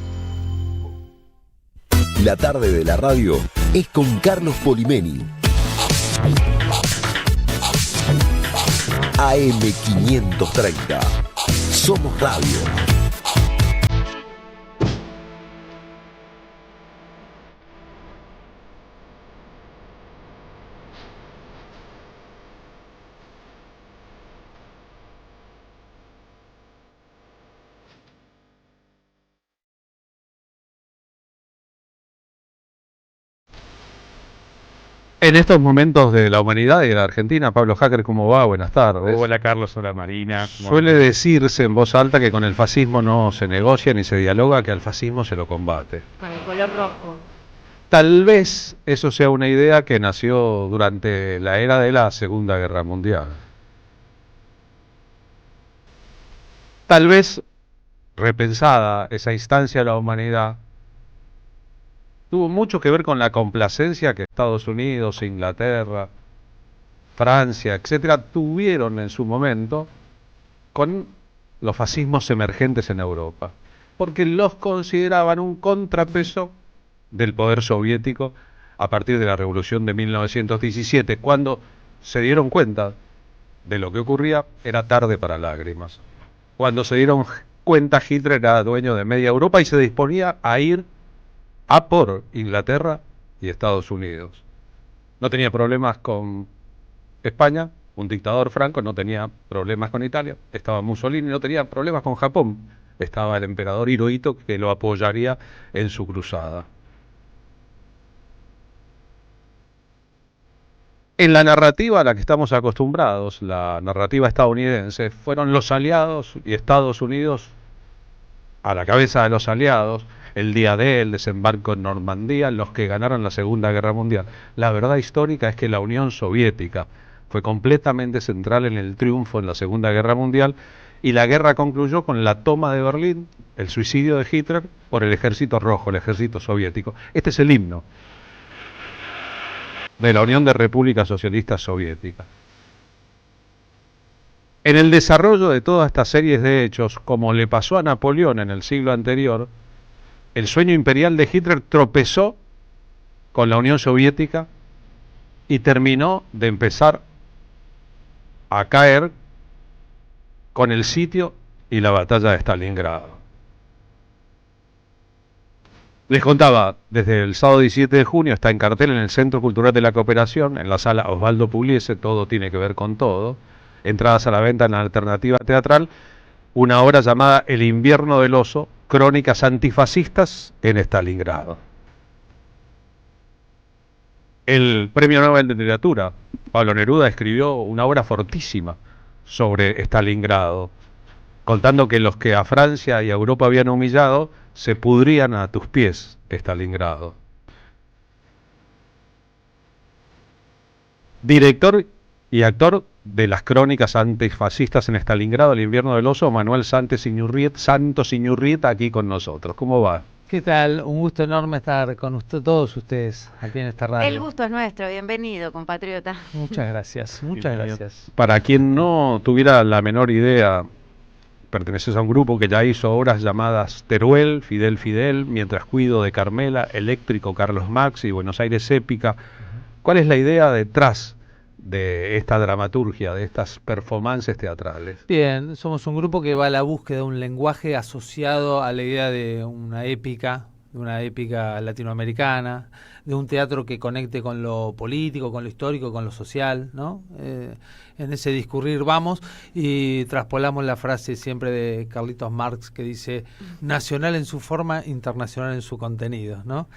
La tarde de la radio es con Carlos Polimeni. AM 530 Somos Radio. En estos momentos de la humanidad y de la Argentina, Pablo Hacker, ¿cómo va? Buenas tardes. Hola Carlos, hola Marina. Suele decirse en voz alta que con el fascismo no se negocia ni se dialoga, que al fascismo se lo combate. Con el color rojo. Tal vez eso sea una idea que nació durante la era de la Segunda Guerra Mundial. Tal vez, repensada esa instancia de la humanidad, tuvo mucho que ver con la complacencia que Estados Unidos, Inglaterra, Francia, etcétera, tuvieron en su momento con los fascismos emergentes en Europa, porque los consideraban un contrapeso del poder soviético a partir de la Revolución de 1917. Cuando se dieron cuenta de lo que ocurría, era tarde para lágrimas. Cuando se dieron cuenta, Hitler era dueño de media Europa y se disponía a ir a por Inglaterra y Estados Unidos. No tenía problemas con España, un dictador Franco, no tenía problemas con Italia, estaba Mussolini, no tenía problemas con Japón, estaba el emperador Hirohito que lo apoyaría en su cruzada. En la narrativa a la que estamos acostumbrados, la narrativa estadounidense, fueron los aliados y Estados Unidos a la cabeza de los aliados, el día del desembarco en Normandía, los que ganaron la Segunda Guerra Mundial. La verdad histórica es que la Unión Soviética fue completamente central en el triunfo en la Segunda Guerra Mundial, y la guerra concluyó con la toma de Berlín, el suicidio de Hitler por el Ejército Rojo, el Ejército Soviético. Este es el himno de la Unión de Repúblicas Socialistas Soviéticas. En el desarrollo de todas estas series de hechos, como le pasó a Napoleón en el siglo anterior, el sueño imperial de Hitler tropezó con la Unión Soviética y terminó de empezar a caer con el sitio y la batalla de Stalingrado. Les contaba, desde el sábado 17 de junio está en cartel en el Centro Cultural de la Cooperación, en la sala Osvaldo Pugliese, todo tiene que ver con todo. Entradas a la venta en la alternativa teatral, una obra llamada El invierno del oso, crónicas antifascistas en Stalingrado. El Premio Nobel de Literatura, Pablo Neruda, escribió una obra fortísima sobre Stalingrado, contando que los que a Francia y a Europa habían humillado se pudrían a tus pies, Stalingrado. Director y actor de las crónicas antifascistas en Stalingrado, El invierno del oso, Manuel Santos Iñurrieta, aquí con nosotros. ¿Cómo va? ¿Qué tal? Un gusto enorme estar con todos ustedes aquí en esta radio. El gusto es nuestro, bienvenido, compatriota. Muchas gracias, muchas gracias. Para quien no tuviera la menor idea, perteneces a un grupo que ya hizo obras llamadas Teruel, Fidel, Mientras cuido de Carmela, Eléctrico, Carlos Max y Buenos Aires Épica. ¿Cuál es la idea detrás de esta dramaturgia, de estas performances teatrales? Bien, somos un grupo que va a la búsqueda de un lenguaje asociado a la idea de una épica latinoamericana, de un teatro que conecte con lo político, con lo histórico, con lo social, ¿no? En ese discurrir vamos y traspolamos la frase siempre de Carlitos Marx que dice nacional en su forma, internacional en su contenido, ¿no?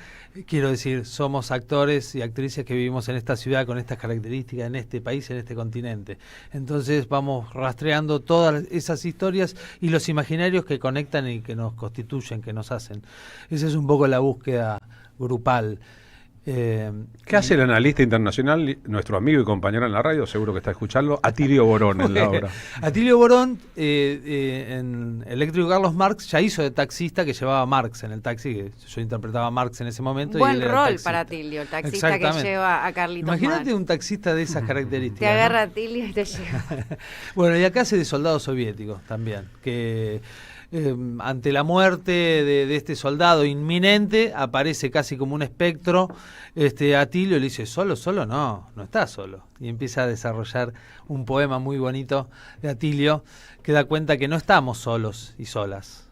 Quiero decir, somos actores y actrices que vivimos en esta ciudad con estas características, en este país, en este continente. Entonces vamos rastreando todas esas historias y los imaginarios que conectan y que nos constituyen, que nos hacen. Esa es un poco la búsqueda grupal. ¿Qué hace el analista internacional, nuestro amigo y compañero en la radio, seguro que está escuchando, Atilio Borón en la obra? Atilio Borón, en Eléctrico Carlos Marx, ya hizo de taxista que llevaba a Marx en el taxi, que yo interpretaba a Marx en ese momento. Buen y él era rol taxista. para Atilio, el taxista que lleva a Carlitos Imagínate Marx. un taxista de esas características. Te agarra Atilio y te lleva. Bueno, y acá hace de soldado soviético también, que ante la muerte de este soldado inminente aparece casi como un espectro. Atilio le dice, solo no está solo, y empieza a desarrollar un poema muy bonito de Atilio que da cuenta que no estamos solos y solas,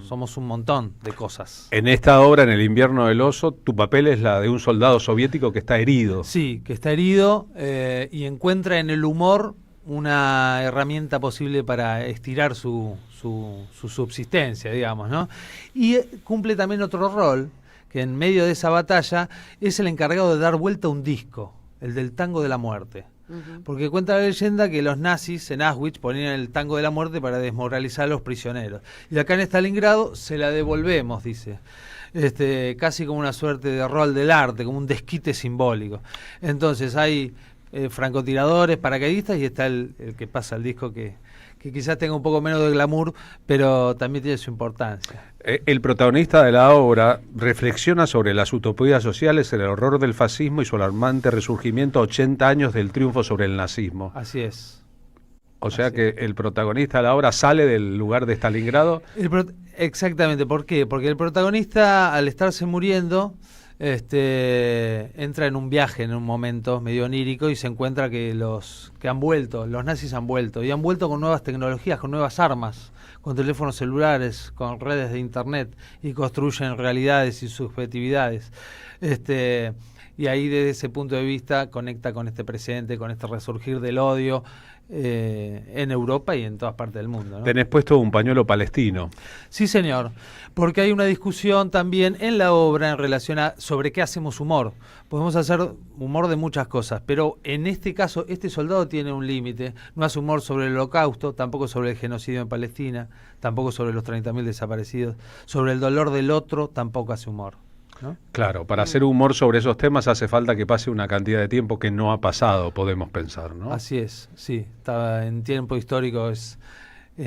somos un montón de cosas. En esta obra, en El invierno del oso, tu papel es la de un soldado soviético que está herido. Sí, que está herido y encuentra en el humor una herramienta posible para estirar su subsistencia, digamos, ¿no? Y cumple también otro rol, que en medio de esa batalla es el encargado de dar vuelta a un disco, el del tango de la muerte. Porque cuenta la leyenda que los nazis en Auschwitz ponían el tango de la muerte para desmoralizar a los prisioneros. Y acá en Stalingrado se la devolvemos, dice. Casi como una suerte de rol del arte, como un desquite simbólico. Entonces hay francotiradores, paracaidistas, y está el que pasa el disco que quizás tenga un poco menos de glamour, pero también tiene su importancia. El protagonista de la obra reflexiona sobre las utopías sociales, el horror del fascismo y su alarmante resurgimiento a 80 años del triunfo sobre el nazismo. Así es. O sea que el protagonista de la obra sale del lugar de Stalingrado. Exactamente, ¿por qué? Porque el protagonista, al estarse muriendo, entra en un viaje en un momento medio onírico y se encuentra que los nazis han vuelto, y han vuelto con nuevas tecnologías, con nuevas armas, con teléfonos celulares, con redes de internet, y construyen realidades y subjetividades. Y ahí desde ese punto de vista conecta con este presente, con este resurgir del odio en Europa y en todas partes del mundo, ¿no? Tenés puesto un pañuelo palestino. Sí, señor, porque hay una discusión también en la obra en relación a sobre qué hacemos humor. Podemos hacer humor de muchas cosas, pero en este caso este soldado tiene un límite. No hace humor sobre el Holocausto, tampoco sobre el genocidio en Palestina, tampoco sobre los 30.000 desaparecidos, sobre el dolor del otro tampoco hace humor, ¿no? Claro, para hacer humor sobre esos temas hace falta que pase una cantidad de tiempo que no ha pasado, podemos pensar, ¿no? Así es, sí. En tiempo histórico es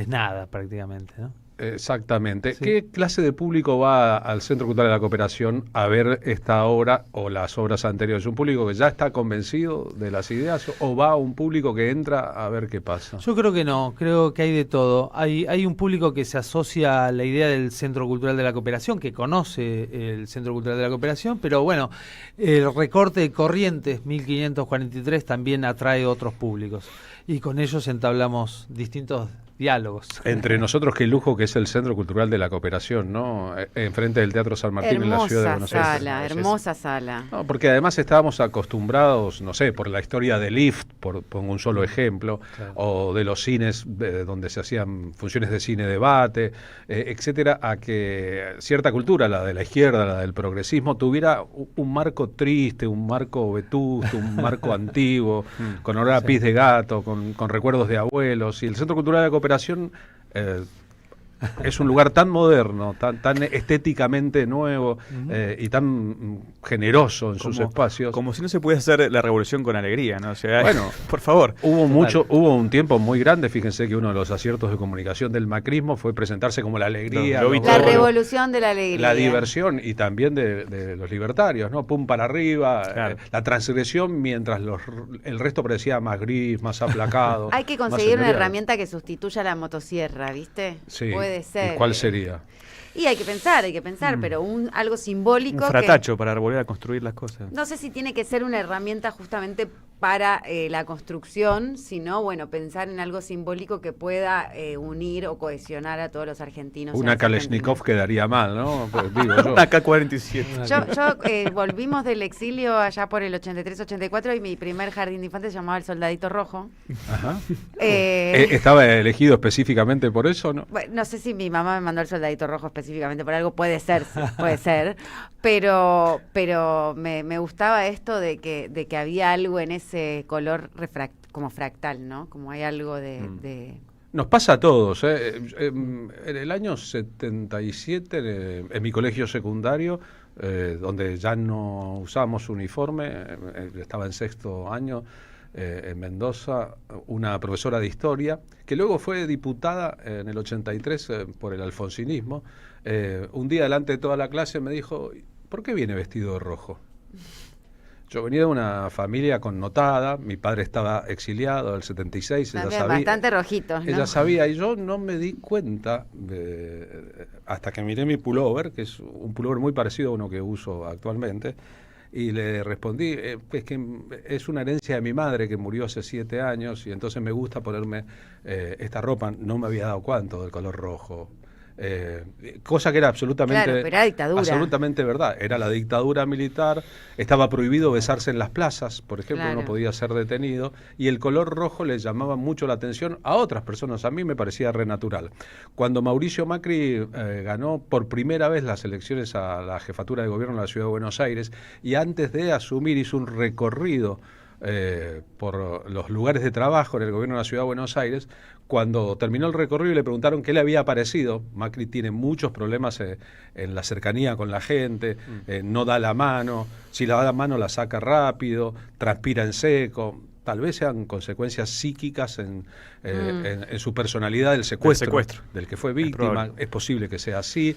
nada prácticamente, ¿no? Exactamente. Sí. ¿Qué clase de público va al Centro Cultural de la Cooperación a ver esta obra o las obras anteriores? ¿Un público que ya está convencido de las ideas o va un público que entra a ver qué pasa? Yo creo que no, creo que hay de todo. Hay un público que se asocia a la idea del Centro Cultural de la Cooperación, que conoce el Centro Cultural de la Cooperación, pero bueno, el recorte de Corrientes 1543 también atrae otros públicos y con ellos entablamos distintos diálogos. Entre nosotros, qué lujo que es el Centro Cultural de la Cooperación, ¿no? Enfrente del Teatro San Martín en la ciudad de Buenos Aires. Hermosa sala. No, porque además estábamos acostumbrados, no sé, por la historia de Lift, pongo un solo ejemplo, o de los cines donde se hacían funciones de cine debate, etcétera, a que cierta cultura, la de la izquierda, la del progresismo, tuviera un marco triste, un marco vetusto, un marco antiguo, con olor a pis de gato, con recuerdos de abuelos. Y el Centro Cultural de la Cooperación es un lugar tan moderno, tan estéticamente nuevo y tan generoso en sus espacios. Como si no se pudiera hacer la revolución con alegría, ¿no? O sea, bueno, por favor. Hubo un tiempo muy grande, fíjense que uno de los aciertos de comunicación del macrismo fue presentarse como la alegría, la revolución de la alegría. La diversión y también de los libertarios, ¿no? Pum para arriba, la transgresión mientras el resto parecía más gris, más aplacado. Hay que conseguir una herramienta que sustituya la motosierra, ¿viste? Sí. Puede ser. ¿Y cuál sería? Y hay que pensar, pero algo simbólico. Un fratacho para volver a construir las cosas. No sé si tiene que ser una herramienta justamente para la construcción, sino, bueno, pensar en algo simbólico que pueda unir o cohesionar a todos los argentinos. Una Kalashnikov quedaría mal, ¿no? Pues, digo yo. Una K-47. Yo volvimos del exilio allá por el 83-84 y mi primer jardín de infantes se llamaba El Soldadito Rojo. Ajá. ¿Estaba elegido específicamente por eso, no? Bueno, no sé si mi mamá me mandó El Soldadito Rojo específicamente por algo, puede ser, pero me gustaba esto de que había algo en ese color como fractal, ¿no? Como hay algo de... Nos pasa a todos, ¿eh? En el año 77, en mi colegio secundario, donde ya no usábamos uniforme, estaba en 6º año, en Mendoza, una profesora de historia, que luego fue diputada en el 83 por el alfonsinismo, un día delante de toda la clase me dijo, ¿por qué viene vestido de rojo? Yo venía de una familia connotada, mi padre estaba exiliado del 76, ella sabía, bastante rojitos, ¿no? Ella sabía, y yo no me di cuenta hasta que miré mi pullover, que es un pullover muy parecido a uno que uso actualmente, y le respondí, es que es una herencia de mi madre que murió hace 7 años, y entonces me gusta ponerme esta ropa, no me había dado cuenta del color rojo. Cosa que era absolutamente verdad. Era la dictadura militar, estaba prohibido besarse en las plazas, por ejemplo, no podía ser detenido, y el color rojo le llamaba mucho la atención a otras personas, a mí me parecía re natural. Cuando Mauricio Macri ganó por primera vez las elecciones a la jefatura de gobierno de la Ciudad de Buenos Aires, y antes de asumir hizo un recorrido por los lugares de trabajo en el gobierno de la Ciudad de Buenos Aires. Cuando terminó el recorrido le preguntaron qué le había parecido. Macri tiene muchos problemas en la cercanía con la gente, no da la mano, si la da la mano la saca rápido, transpira en seco. Tal vez sean consecuencias psíquicas en su personalidad del secuestro, del que fue víctima. Es posible que sea así,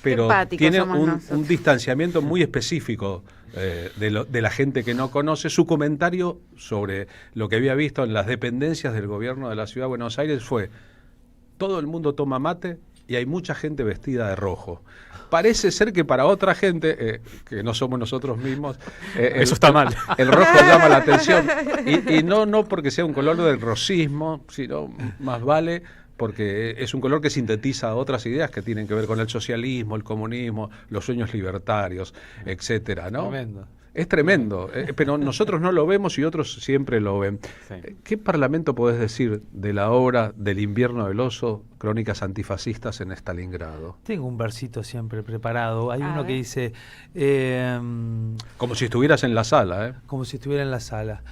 pero tiene un distanciamiento muy específico de la gente que no conoce. Su comentario sobre lo que había visto en las dependencias del gobierno de la Ciudad de Buenos Aires fue: todo el mundo toma mate y hay mucha gente vestida de rojo. Parece ser que para otra gente, que no somos nosotros mismos, eso está mal. El rojo llama la atención. Y no porque sea un color del rosismo, sino más vale porque es un color que sintetiza otras ideas que tienen que ver con el socialismo, el comunismo, los sueños libertarios, etcétera, ¿no? Tremendo. Es tremendo, pero nosotros no lo vemos y otros siempre lo ven. Sí. ¿Qué parlamento podés decir de la obra del invierno del oso, crónicas antifascistas en Stalingrado? Tengo un versito siempre preparado. Hay uno que dice... como si estuvieras en la sala, ¿eh? Como si estuviera en la sala.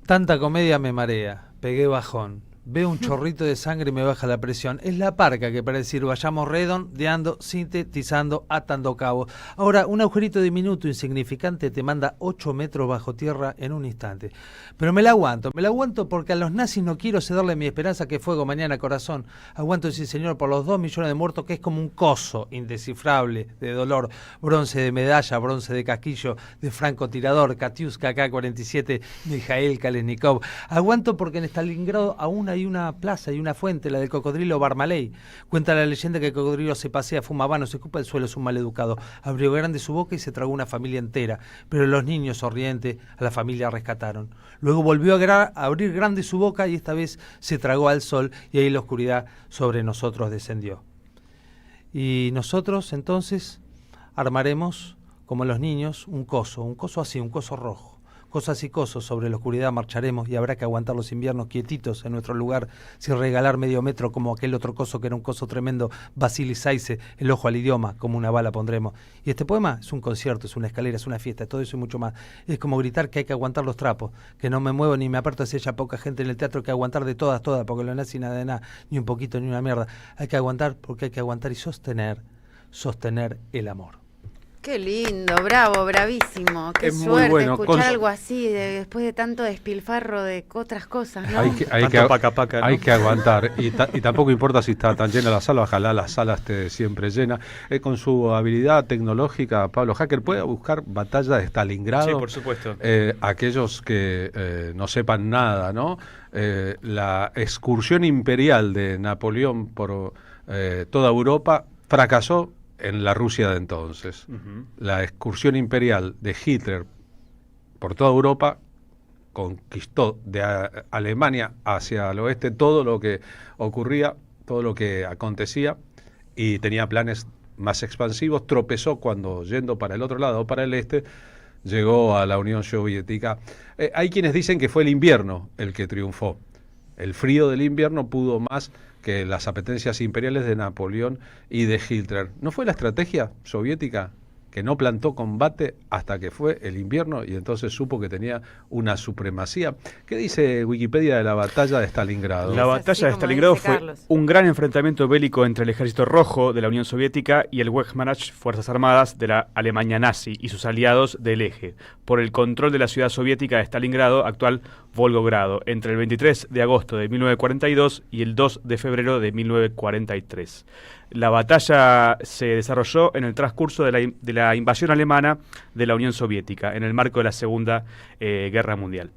Tanta comedia me marea, pegué bajón. Veo un chorrito de sangre y me baja la presión. Es la parca que para decir vayamos redondeando, sintetizando, atando cabos. Ahora, un agujerito diminuto, insignificante, te manda 8 metros bajo tierra en un instante. Pero me la aguanto porque a los nazis no quiero cederle mi esperanza que fuego mañana corazón. Aguanto, sí señor, por los 2 millones de muertos, que es como un coso indescifrable de dolor. Bronce de medalla, bronce de casquillo, de francotirador, Katiuska K-47, Mijail Kalashnikov. Aguanto porque en Stalingrado aún hay hay una plaza, hay una fuente, la del cocodrilo Barmaley. Cuenta la leyenda que el cocodrilo se pasea, fuma habanos, se escupa el suelo, es un maleducado. Abrió grande su boca y se tragó una familia entera. Pero los niños, sonrientes, a la familia rescataron. Luego volvió a abrir grande su boca y esta vez se tragó al sol y ahí la oscuridad sobre nosotros descendió. Y nosotros entonces armaremos, como los niños, un coso así, un coso rojo. Cosas y cosos sobre la oscuridad marcharemos y habrá que aguantar los inviernos quietitos en nuestro lugar sin regalar medio metro como aquel otro coso que era un coso tremendo, Basili Saize, el ojo al idioma, como una bala pondremos. Y este poema es un concierto, es una escalera, es una fiesta, todo eso y mucho más. Es como gritar que hay que aguantar los trapos, que no me muevo ni me aparto si haya poca gente en el teatro, que aguantar de todas, porque lo nazi nada de nada, ni un poquito ni una mierda. Hay que aguantar porque hay que aguantar y sostener el amor. Qué lindo, bravo, bravísimo. Qué Es muy suerte bueno, escuchar algo así después de tanto despilfarro de otras cosas, ¿no? Hay que aguantar. Y tampoco importa si está tan llena la sala, ojalá la sala esté siempre llena. Con su habilidad tecnológica, Pablo Hacker puede buscar Batalla de Stalingrado. Sí, por supuesto. Aquellos que no sepan nada, ¿no? La excursión imperial de Napoleón por toda Europa fracasó en la Rusia de entonces. La excursión imperial de Hitler por toda Europa conquistó de Alemania hacia el oeste todo lo que ocurría, todo lo que acontecía, y tenía planes más expansivos. Tropezó cuando, yendo para el otro lado, para el este, llegó a la Unión Soviética. Hay quienes dicen que fue el invierno el que triunfó. El frío del invierno pudo más que las apetencias imperiales de Napoleón y de Hitler. ¿No fue la estrategia soviética que no plantó combate hasta que fue el invierno y entonces supo que tenía una supremacía? ¿Qué dice Wikipedia de la batalla de Stalingrado? La batalla de Stalingrado fue un gran enfrentamiento bélico entre el Ejército Rojo de la Unión Soviética y el Wehrmacht, Fuerzas Armadas de la Alemania nazi, y sus aliados del Eje, por el control de la ciudad soviética de Stalingrado, actual Volgogrado, entre el 23 de agosto de 1942 y el 2 de febrero de 1943. La batalla se desarrolló en el transcurso de la invasión alemana de la Unión Soviética, en el marco de la Segunda Guerra Mundial.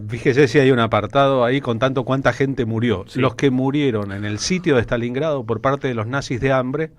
Fíjese si hay un apartado ahí contando cuánta gente murió. Sí. Los que murieron en el sitio de Stalingrado por parte de los nazis de hambre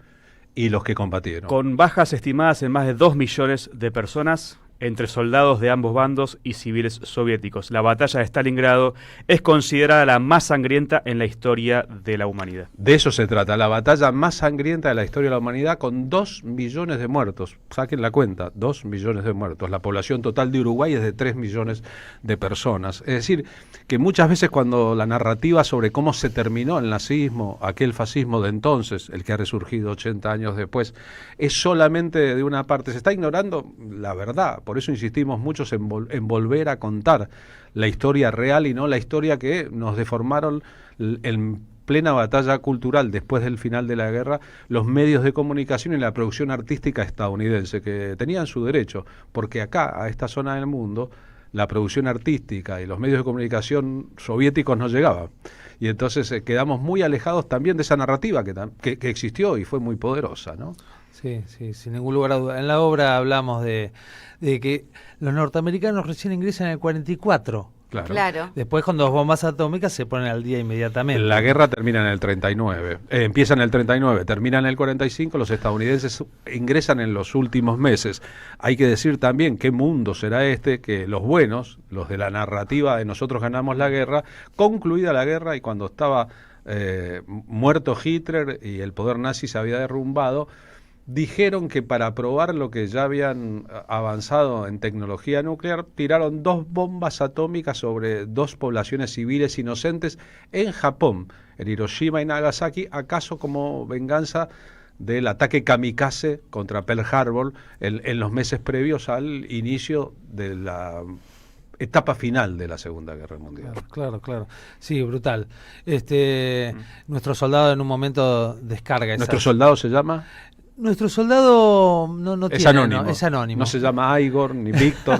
y los que combatieron. Con bajas estimadas en más de 2 millones de personas entre soldados de ambos bandos y civiles soviéticos. La batalla de Stalingrado es considerada la más sangrienta en la historia de la humanidad. De eso se trata, la batalla más sangrienta de la historia de la humanidad, con 2 millones de muertos. Saquen la cuenta, 2 millones de muertos. La población total de Uruguay es de 3 millones de personas. Es decir, que muchas veces cuando la narrativa sobre cómo se terminó el nazismo, aquel fascismo de entonces, el que ha resurgido 80 años después, es solamente de una parte, se está ignorando la verdad. Por eso insistimos muchos en volver a contar la historia real y no la historia que nos deformaron en plena batalla cultural después del final de la guerra los medios de comunicación y la producción artística estadounidense, que tenían su derecho, porque acá, a esta zona del mundo, la producción artística y los medios de comunicación soviéticos no llegaban. Y entonces quedamos muy alejados también de esa narrativa que existió y fue muy poderosa, ¿no? Sí, sin ningún lugar a duda. En la obra hablamos de que los norteamericanos recién ingresan en el 44. Claro. Después, con 2 bombas atómicas, se ponen al día inmediatamente. La guerra termina en el 39. Empieza en el 39, termina en el 45. Los estadounidenses ingresan en los últimos meses. Hay que decir también qué mundo será este, que los buenos, los de la narrativa de nosotros ganamos la guerra, concluida la guerra y cuando estaba muerto Hitler y el poder nazi se había derrumbado, dijeron que para probar lo que ya habían avanzado en tecnología nuclear, tiraron 2 bombas atómicas sobre 2 poblaciones civiles inocentes en Japón, en Hiroshima y Nagasaki, acaso como venganza del ataque kamikaze contra Pearl Harbor en los meses previos al inicio de la etapa final de la Segunda Guerra Mundial. Claro. Sí, brutal. Nuestro soldado en un momento descarga ¿Nuestro soldado se llama? Nuestro soldado no es tiene, anónimo. No, es anónimo. No se llama Igor ni Víctor.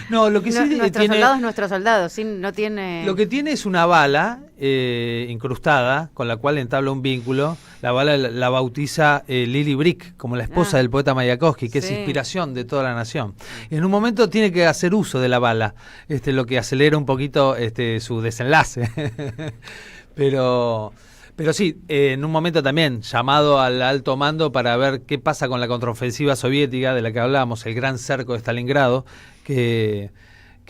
No, lo que sí nuestro tiene... soldado es nuestro soldado, sí, no tiene... Lo que tiene es una bala incrustada con la cual entabla un vínculo. La bala la bautiza Lily Brick como la esposa del poeta Mayakovsky, que es inspiración de toda la nación. En un momento tiene que hacer uso de la bala, lo que acelera un poquito su desenlace. Pero sí, en un momento también llamado al alto mando para ver qué pasa con la contraofensiva soviética de la que hablábamos, el gran cerco de Stalingrado, que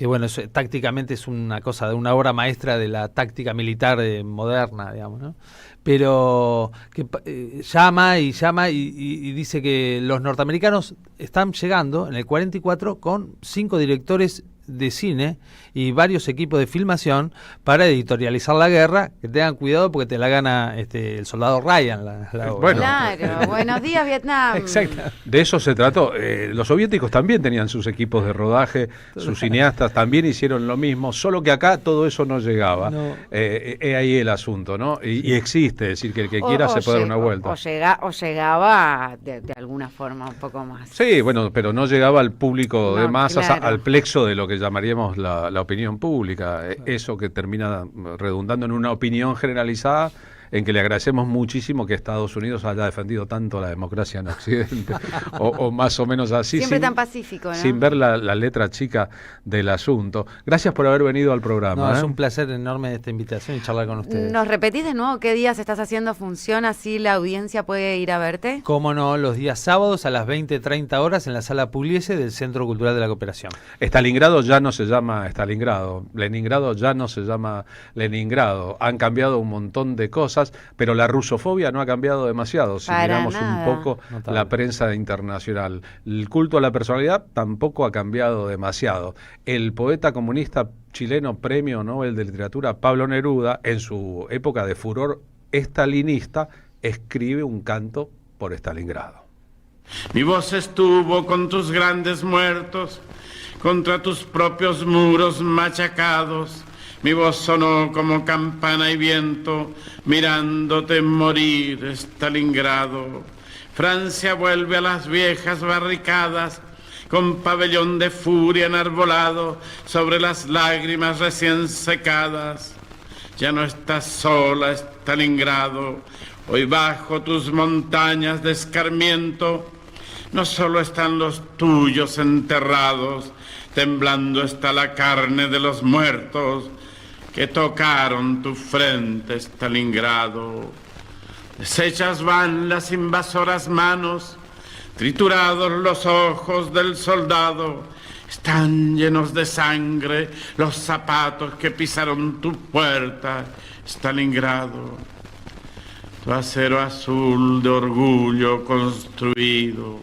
bueno, tácticamente es una cosa de una obra maestra de la táctica militar moderna, digamos, ¿no? Pero que llama y dice que los norteamericanos están llegando en el 44 con 5 directores de cine y varios equipos de filmación para editorializar la guerra. Que tengan cuidado porque te la gana el soldado Ryan. Bueno, claro, buenos días Vietnam. Exacto. De eso se trató. Los soviéticos también tenían sus equipos de rodaje, sus cineastas también hicieron lo mismo, solo que acá todo eso no llegaba. Ahí el asunto, ¿no? Y existe, es decir, que el que quiera se puede dar una vuelta. O llegaba de alguna forma un poco más. Sí, bueno, pero no llegaba al público de masas, claro. al plexo de lo que llamaríamos la opinión pública. Eso que termina redundando en una opinión generalizada, en que le agradecemos muchísimo que Estados Unidos haya defendido tanto la democracia en Occidente, o más o menos así. Siempre tan pacífico, ¿no? Sin ver la letra chica del asunto. Gracias por haber venido al programa. Es un placer enorme esta invitación y charlar con ustedes. ¿Nos repetís de nuevo qué días estás haciendo función, así la audiencia puede ir a verte? Cómo no, los días sábados a las 20:30 horas en la Sala Pugliese del Centro Cultural de la Cooperación. Stalingrado ya no se llama Stalingrado, Leningrado ya no se llama Leningrado. Han cambiado un montón de cosas, pero la rusofobia no ha cambiado demasiado, si miramos un poco la prensa internacional. El culto a la personalidad tampoco ha cambiado demasiado. El poeta comunista chileno, premio Nobel de Literatura, Pablo Neruda, en su época de furor estalinista, escribe un canto por Stalingrado. Mi voz estuvo con tus grandes muertos, contra tus propios muros machacados. Mi voz sonó como campana y viento, mirándote morir, Stalingrado. Francia vuelve a las viejas barricadas, con pabellón de furia enarbolado, sobre las lágrimas recién secadas. Ya no estás sola, Stalingrado, hoy bajo tus montañas de escarmiento, no solo están los tuyos enterrados, temblando está la carne de los muertos, que tocaron tu frente, Stalingrado. Deshechas van las invasoras manos, triturados los ojos del soldado, están llenos de sangre los zapatos que pisaron tu puerta, Stalingrado. Tu acero azul de orgullo construido,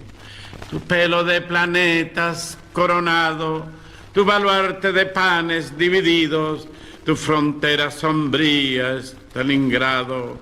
tu pelo de planetas coronado, tu baluarte de panes divididos, tu frontera sombría, Stalingrado.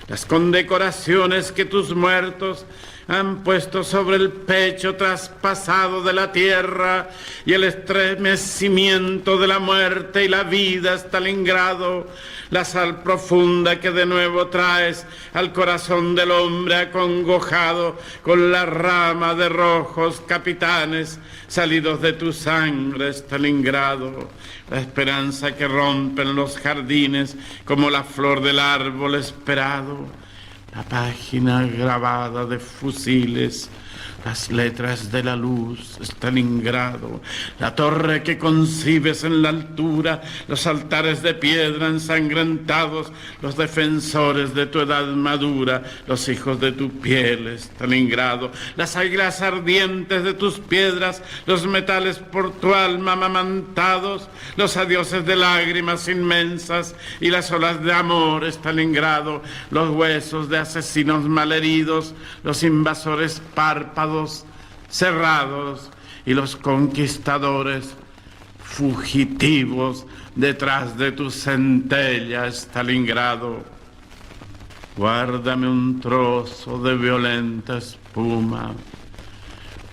Las condecoraciones que tus muertos han puesto sobre el pecho traspasado de la tierra y el estremecimiento de la muerte y la vida, Stalingrado. La sal profunda que de nuevo traes al corazón del hombre acongojado con la rama de rojos capitanes salidos de tu sangre, Stalingrado. La esperanza que rompen los jardines como la flor del árbol esperado. La página grabada de fusiles, las letras de la luz, Stalingrado, la torre que concibes en la altura, los altares de piedra ensangrentados, los defensores de tu edad madura, los hijos de tu piel, Stalingrado, las águilas ardientes de tus piedras, los metales por tu alma amamantados, los adioses de lágrimas inmensas y las olas de amor, Stalingrado, los huesos de asesinos malheridos, los invasores párpados cerrados y los conquistadores fugitivos detrás de tu centella, Stalingrado. Guárdame un trozo de violenta espuma,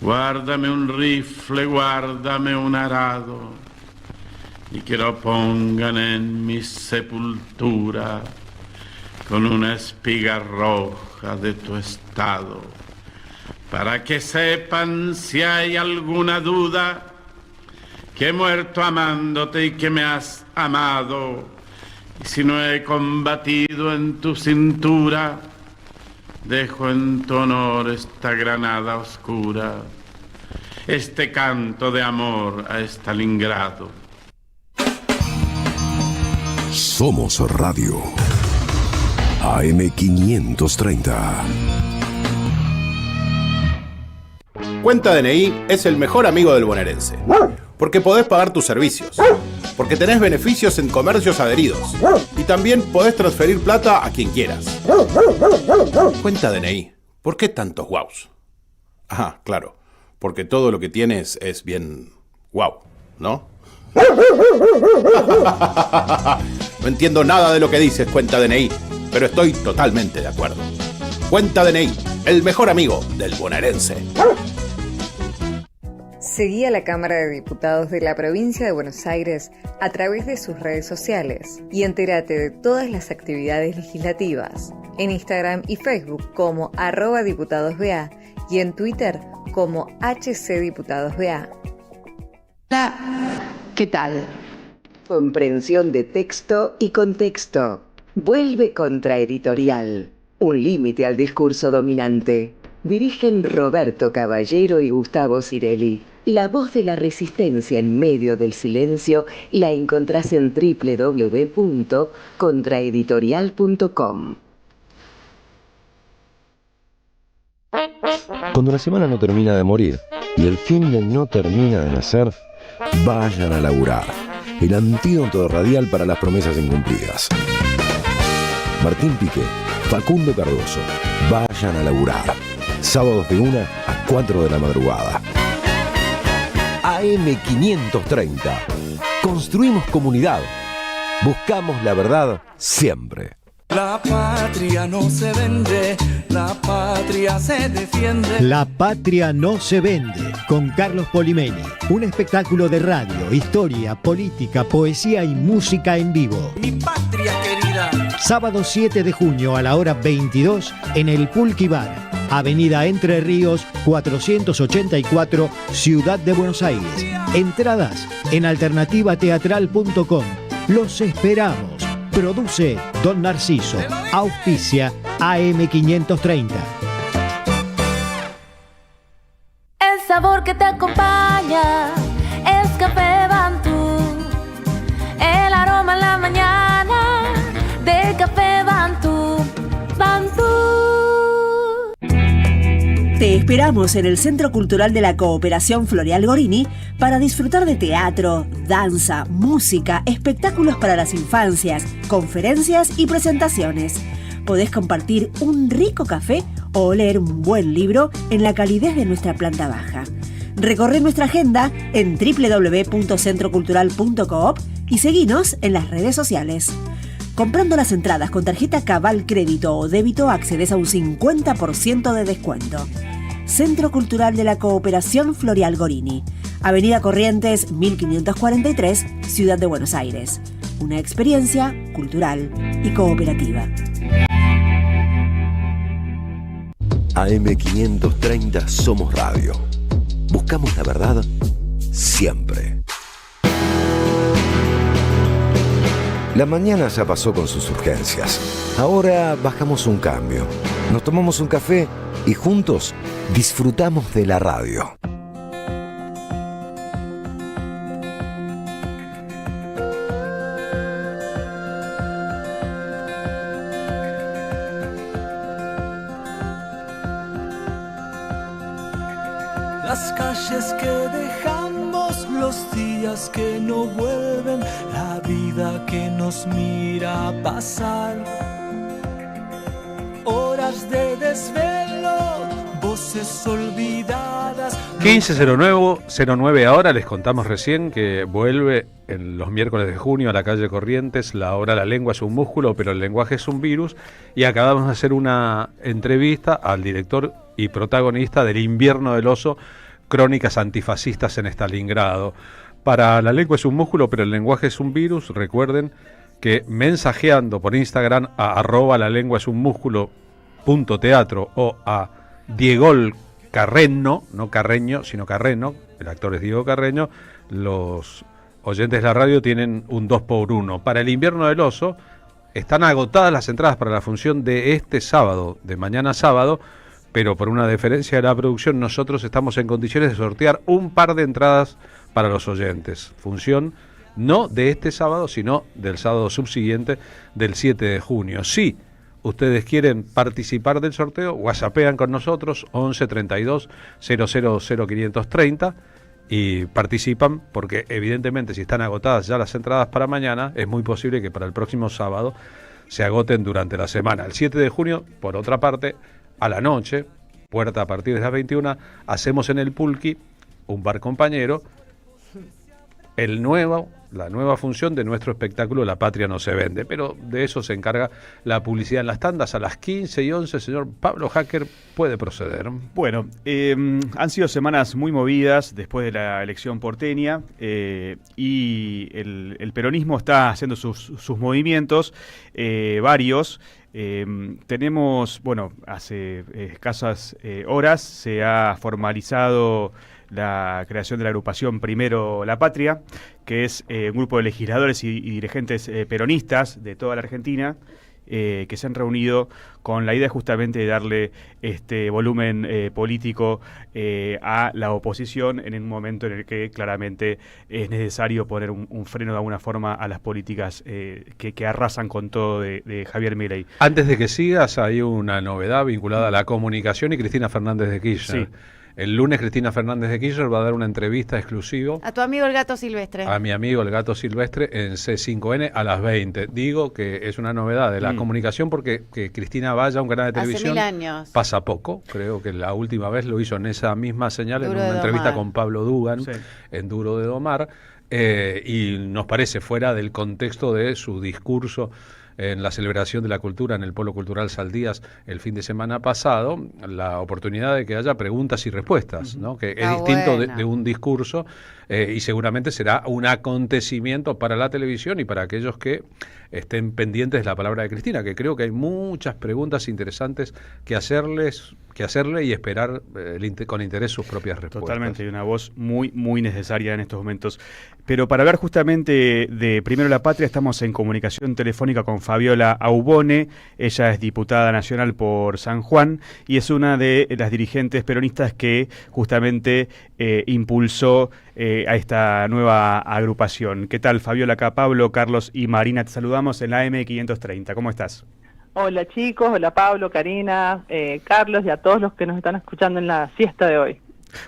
guárdame un rifle, guárdame un arado, y que lo pongan en mi sepultura con una espiga roja de tu estado. para que sepan si hay alguna duda, que he muerto amándote y que me has amado, y si no he combatido en tu cintura, dejo en tu honor esta granada oscura, este canto de amor a Stalingrado. Somos Radio AM530. Cuenta DNI es el mejor amigo del bonaerense, porque podés pagar tus servicios, porque tenés beneficios en comercios adheridos y también podés transferir plata a quien quieras. Cuenta DNI, ¿por qué tantos guaus? Ah, claro, porque todo lo que tienes es bien guau, ¿no? No entiendo nada de lo que dices, Cuenta DNI, pero estoy totalmente de acuerdo. Cuenta DNI, el mejor amigo del bonaerense. Seguí a la Cámara de Diputados de la Provincia de Buenos Aires a través de sus redes sociales y entérate de todas las actividades legislativas en Instagram y Facebook como @diputadosBA y en Twitter como HCDiputadosBA. Hola, ¿qué tal? Comprensión de texto y contexto. Vuelve Contraeditorial. Un límite al discurso dominante. Dirigen Roberto Caballero y Gustavo Cirelli. La voz de la resistencia en medio del silencio la encontrás en www.contraeditorial.com. Cuando la semana no termina de morir y el fin de no termina de nacer, vayan a laburar. El antídoto radial para las promesas incumplidas. Martín Piqué, Facundo Cardoso, vayan a laburar. Sábados de 1 a 4 de la madrugada. AM530. Construimos comunidad. Buscamos la verdad siempre. La patria no se vende, la patria se defiende. La patria no se vende, con Carlos Polimeni. Un espectáculo de radio, historia, política, poesía y música en vivo. Mi patria querida. Sábado 7 de junio a la hora 22 en el Pulqui Bar, Avenida Entre Ríos 484, Ciudad de Buenos Aires. Entradas en alternativateatral.com. Los esperamos. Produce Don Narciso. Auspicia AM530. El sabor que te acompaña es Café Bantú. El aroma en la mañana de Café Bantú. Bantú. Te esperamos en el Centro Cultural de la Cooperación Floreal Gorini para disfrutar de teatro, danza, música, espectáculos para las infancias, conferencias y presentaciones. Podés compartir un rico café o leer un buen libro en la calidez de nuestra planta baja. Recorre nuestra agenda en www.centrocultural.coop y seguinos en las redes sociales. Comprando las entradas con tarjeta Cabal Crédito o Débito accedes a un 50% de descuento. Centro Cultural de la Cooperación Floreal Gorini, Avenida Corrientes 1543, Ciudad de Buenos Aires. Una experiencia cultural y cooperativa. AM530 Somos Radio. Buscamos la verdad siempre. La mañana ya pasó con sus urgencias. Ahora bajamos un cambio. Nos tomamos un café y juntos disfrutamos de la radio. Las calles que dejamos, los días que no vuelven, la vida que nos mira pasar. Horas de desvelo, voces olvidadas. 15:09 ahora, les contamos recién que vuelve en los miércoles de junio a la calle Corrientes la obra La lengua es un músculo, pero el lenguaje es un virus, y acabamos de hacer una entrevista al director y protagonista del Invierno del Oso, crónicas antifascistas en Stalingrado. Para La lengua es un músculo, pero el lenguaje es un virus, recuerden que mensajeando por Instagram a @lalenguaesunmusculo.teatro o a Diegol Carreño, no Carreño, sino Carreño, el actor es Diego Carreño, los oyentes de la radio tienen un 2x1. Para el invierno del oso están agotadas las entradas para la función de este sábado, de mañana sábado, pero por una deferencia de la producción nosotros estamos en condiciones de sortear un par de entradas para los oyentes. Función no de este sábado, sino del sábado subsiguiente, del 7 de junio. Si ustedes quieren participar del sorteo, whatsappean con nosotros 11 32 000 530 y participan, porque evidentemente si están agotadas ya las entradas para mañana, es muy posible que para el próximo sábado se agoten durante la semana. El 7 de junio, por otra parte, a la noche, puerta a partir de las 21, hacemos en el Pulqui, un bar compañero, la nueva función de nuestro espectáculo La Patria no se vende, pero de eso se encarga la publicidad en las tandas. A las 15:11, señor Pablo Hacker, puede proceder. Bueno, han sido semanas muy movidas después de la elección porteña y el peronismo está haciendo sus movimientos, varios. Tenemos, bueno, hace escasas horas se ha formalizado la creación de la agrupación Primero la Patria, que es un grupo de legisladores y dirigentes peronistas de toda la Argentina, que se han reunido con la idea justamente de darle este volumen político a la oposición en un momento en el que claramente es necesario poner un freno de alguna forma a las políticas que arrasan con todo de Javier Milei. Antes de que sigas, hay una novedad vinculada a la comunicación y Cristina Fernández de Kirchner. Sí. El lunes Cristina Fernández de Kirchner va a dar una entrevista exclusiva a tu amigo el Gato Silvestre. A mi amigo el Gato Silvestre en C5N a las 20. Digo que es una novedad de la comunicación porque que Cristina vaya a un canal de televisión hace 1000 años. Pasa poco. Creo que la última vez lo hizo en esa misma señal, Duro en una entrevista con Pablo Dugan, sí, en Duro de Domar. Y nos parece fuera del contexto de su discurso en la celebración de la cultura en el Polo Cultural Saldías el fin de semana pasado, la oportunidad de que haya preguntas y respuestas, ¿no? Que es distinto de un discurso y seguramente será un acontecimiento para la televisión y para aquellos que estén pendientes de la palabra de Cristina, que creo que hay muchas preguntas interesantes que hacerle y esperar con interés sus propias respuestas. Totalmente, y una voz muy, muy necesaria en estos momentos. Pero para hablar justamente de Primero la Patria, estamos en comunicación telefónica con Fabiola Aubone. Ella es diputada nacional por San Juan y es una de las dirigentes peronistas que justamente impulsó a esta nueva agrupación. ¿Qué tal, Fabiola? Acá Pablo, Carlos y Marina, te saludamos en la AM530. ¿Cómo estás? Hola chicos, hola Pablo, Karina, Carlos y a todos los que nos están escuchando en la siesta de hoy.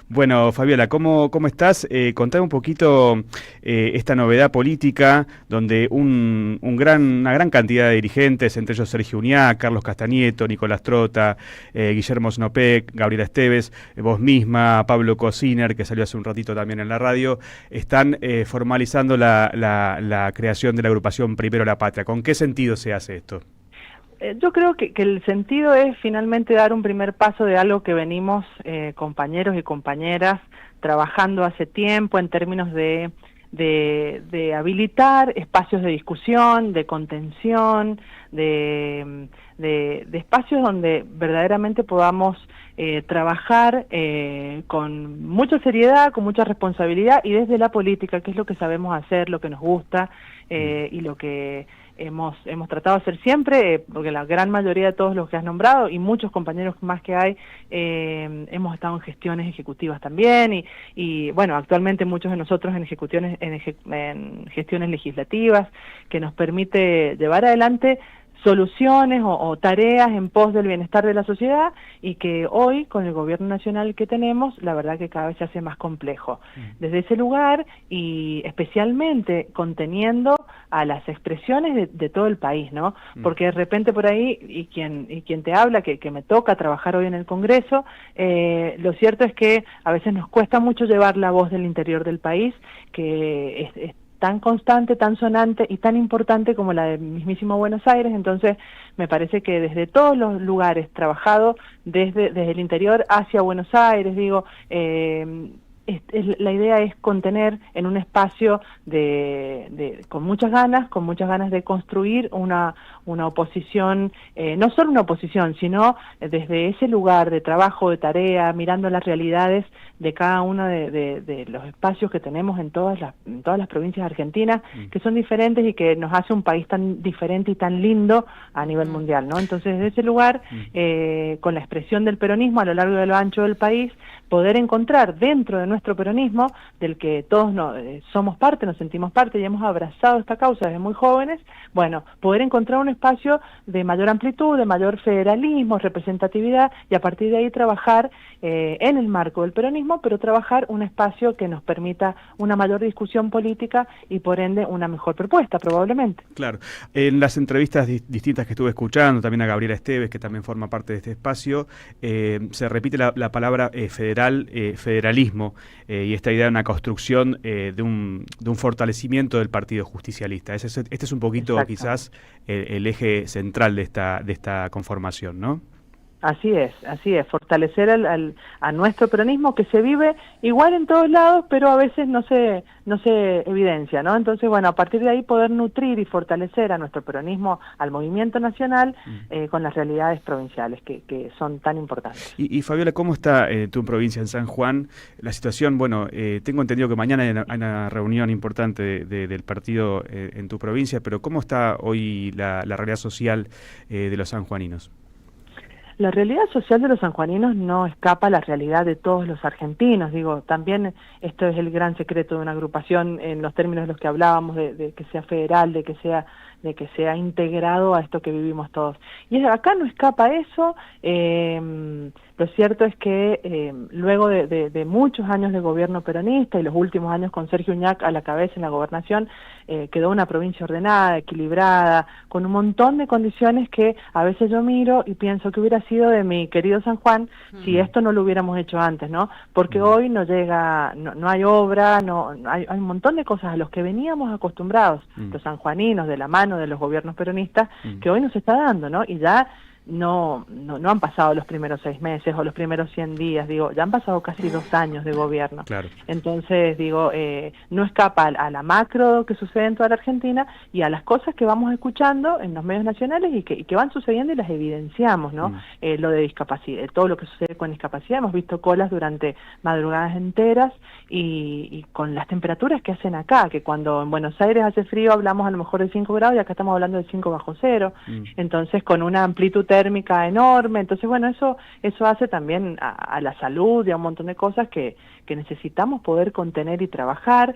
Bueno, Fabiola, ¿cómo estás? Contame un poquito esta novedad política donde una gran cantidad de dirigentes, entre ellos Sergio Uñá, Carlos Castañeto, Nicolás Trota, Guillermo Snopek, Gabriela Esteves, vos misma, Pablo Cociner, que salió hace un ratito también en la radio, están formalizando la creación de la agrupación Primero la Patria. ¿Con qué sentido se hace esto? Yo creo que el sentido es finalmente dar un primer paso de algo que venimos compañeros y compañeras trabajando hace tiempo en términos de habilitar espacios de discusión, de contención, de espacios donde verdaderamente podamos trabajar con mucha seriedad, con mucha responsabilidad y desde la política, que es lo que sabemos hacer, lo que nos gusta y lo que hemos tratado de hacer siempre, porque la gran mayoría de todos los que has nombrado y muchos compañeros más que hay, hemos estado en gestiones ejecutivas también y bueno, actualmente muchos de nosotros en gestiones legislativas que nos permite llevar adelante soluciones o tareas en pos del bienestar de la sociedad y que hoy con el gobierno nacional que tenemos la verdad que cada vez se hace más complejo. Desde ese lugar y especialmente conteniendo a las expresiones de todo el país, ¿no? Porque de repente por ahí y quien te habla que me toca trabajar hoy en el Congreso, lo cierto es que a veces nos cuesta mucho llevar la voz del interior del país que es tan constante, tan sonante y tan importante como la de mismísimo Buenos Aires. Entonces me parece que desde todos los lugares trabajado desde el interior hacia Buenos Aires, digo, la idea es contener en un espacio con muchas ganas de construir una oposición, no solo una oposición, sino desde ese lugar de trabajo, de tarea, mirando las realidades de cada uno de los espacios que tenemos en todas las provincias argentinas, que son diferentes y que nos hace un país tan diferente y tan lindo a nivel mundial, ¿no? Entonces, desde ese lugar, con la expresión del peronismo a lo largo y a lo ancho del país, poder encontrar dentro de nuestro peronismo, del que todos somos parte, nos sentimos parte y hemos abrazado esta causa desde muy jóvenes, bueno, poder encontrar un espacio de mayor amplitud, de mayor federalismo, representatividad, y a partir de ahí trabajar en el marco del peronismo, pero trabajar un espacio que nos permita una mayor discusión política y por ende una mejor propuesta, probablemente. Claro. En las entrevistas distintas que estuve escuchando, también a Gabriela Esteves, que también forma parte de este espacio, se repite la palabra federalismo y esta idea de una construcción de un fortalecimiento del Partido Justicialista. Este es un poquito quizás el eje central de esta conformación, ¿no? Así es, fortalecer a nuestro peronismo, que se vive igual en todos lados, pero a veces no se evidencia, ¿no? Entonces, bueno, a partir de ahí poder nutrir y fortalecer a nuestro peronismo, al movimiento nacional, con las realidades provinciales que son tan importantes. Y Fabiola, ¿cómo está tu provincia, en San Juan? La situación, bueno, tengo entendido que mañana hay una reunión importante del partido en tu provincia, pero ¿cómo está hoy la realidad social de los sanjuaninos? La realidad social de los sanjuaninos no escapa a la realidad de todos los argentinos. Digo, también esto es el gran secreto de una agrupación en los términos de los que hablábamos, de que sea federal, de que sea integrado a esto que vivimos todos. Y acá no escapa eso. Lo cierto es que luego de muchos años de gobierno peronista y los últimos años con Sergio Uñac a la cabeza en la gobernación, quedó una provincia ordenada, equilibrada, con un montón de condiciones que a veces yo miro y pienso que hubiera sido de mi querido San Juan si esto no lo hubiéramos hecho antes, ¿no? Porque hoy no llega, no hay obra, hay un montón de cosas a los que veníamos acostumbrados los sanjuaninos de la mano de los gobiernos peronistas, que hoy nos está dando, ¿no? Y ya no han pasado los primeros 6 meses o los primeros 100 días, digo, ya han pasado casi 2 años de gobierno. Claro. Entonces, digo, no escapa a la macro que sucede en toda la Argentina y a las cosas que vamos escuchando en los medios nacionales y que van sucediendo y las evidenciamos, ¿no? Lo de discapacidad, todo lo que sucede con discapacidad, hemos visto colas durante madrugadas enteras y con las temperaturas que hacen acá, que cuando en Buenos Aires hace frío hablamos a lo mejor de 5 grados y acá estamos hablando de 5 bajo cero, entonces con una amplitud térmica enorme. Entonces, bueno, eso hace también a la salud y a un montón de cosas que necesitamos poder contener y trabajar.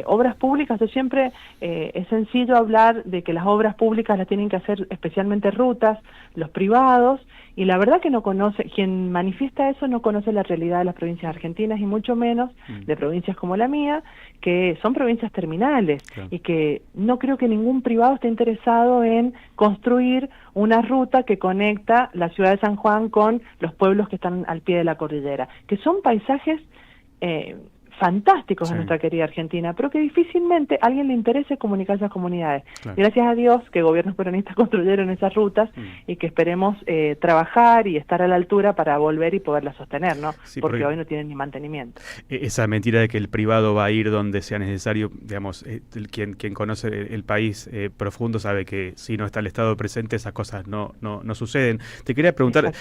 Obras públicas, yo siempre es sencillo hablar de que las obras públicas las tienen que hacer especialmente rutas, los privados, y la verdad que no conoce, quien manifiesta eso no conoce la realidad de las provincias argentinas y mucho menos de provincias como la mía, que son provincias terminales, y que no creo que ningún privado esté interesado en construir una ruta que conecta la ciudad de San Juan con los pueblos que están al pie de la cordillera, que son paisajes fantásticos en nuestra querida Argentina, pero que difícilmente a alguien le interese comunicar esas comunidades. Claro. Gracias a Dios que gobiernos peronistas construyeron esas rutas y que esperemos trabajar y estar a la altura para volver y poderlas sostener, ¿no? Sí, porque hoy no tienen ni mantenimiento. Esa mentira de que el privado va a ir donde sea necesario, digamos, quien conoce el país profundo sabe que si no está el Estado presente esas cosas no suceden. Te quería preguntar,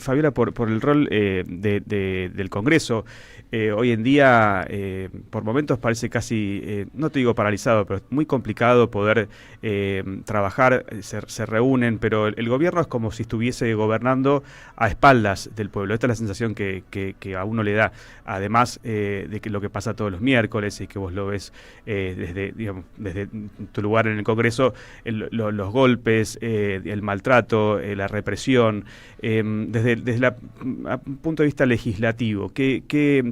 Fabiola, por el rol del Congreso. Hoy en día por momentos parece casi, no te digo paralizado, pero muy complicado poder trabajar, se reúnen, pero el gobierno es como si estuviese gobernando a espaldas del pueblo. Esta es la sensación que a uno le da, además de que lo que pasa todos los miércoles y que vos lo ves desde tu lugar en el Congreso, los golpes, el maltrato, la represión, desde el punto de vista legislativo, ¿qué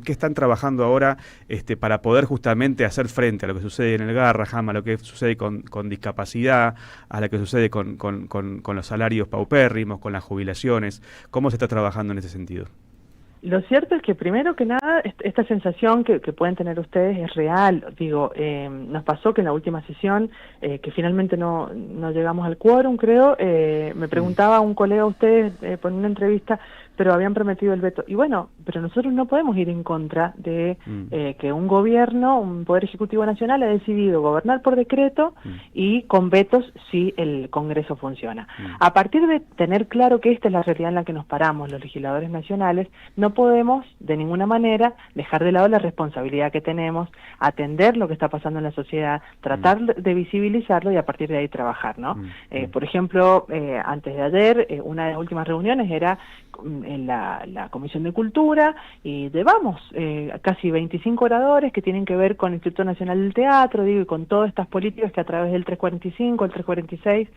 están trabajando ahora para poder justamente hacer frente a lo que sucede en el Garraham, a lo que sucede con discapacidad, a lo que sucede con los salarios paupérrimos, con las jubilaciones? ¿Cómo se está trabajando en ese sentido? Lo cierto es que primero que nada esta sensación que pueden tener ustedes es real. Digo, nos pasó que en la última sesión, que finalmente no llegamos al quórum, creo, me preguntaba un colega a ustedes por una entrevista pero habían prometido el veto. Y bueno, pero nosotros no podemos ir en contra de que un gobierno, un Poder Ejecutivo Nacional ha decidido gobernar por decreto y con vetos si el Congreso funciona. A partir de tener claro que esta es la realidad en la que nos paramos los legisladores nacionales, no podemos de ninguna manera dejar de lado la responsabilidad que tenemos, atender lo que está pasando en la sociedad, tratar de visibilizarlo y a partir de ahí trabajar, ¿no? Por ejemplo, antes de ayer, una de las últimas reuniones era en la Comisión de Cultura y llevamos casi 25 oradores que tienen que ver con el Instituto Nacional del Teatro, digo, y con todas estas políticas que a través del 345, el 346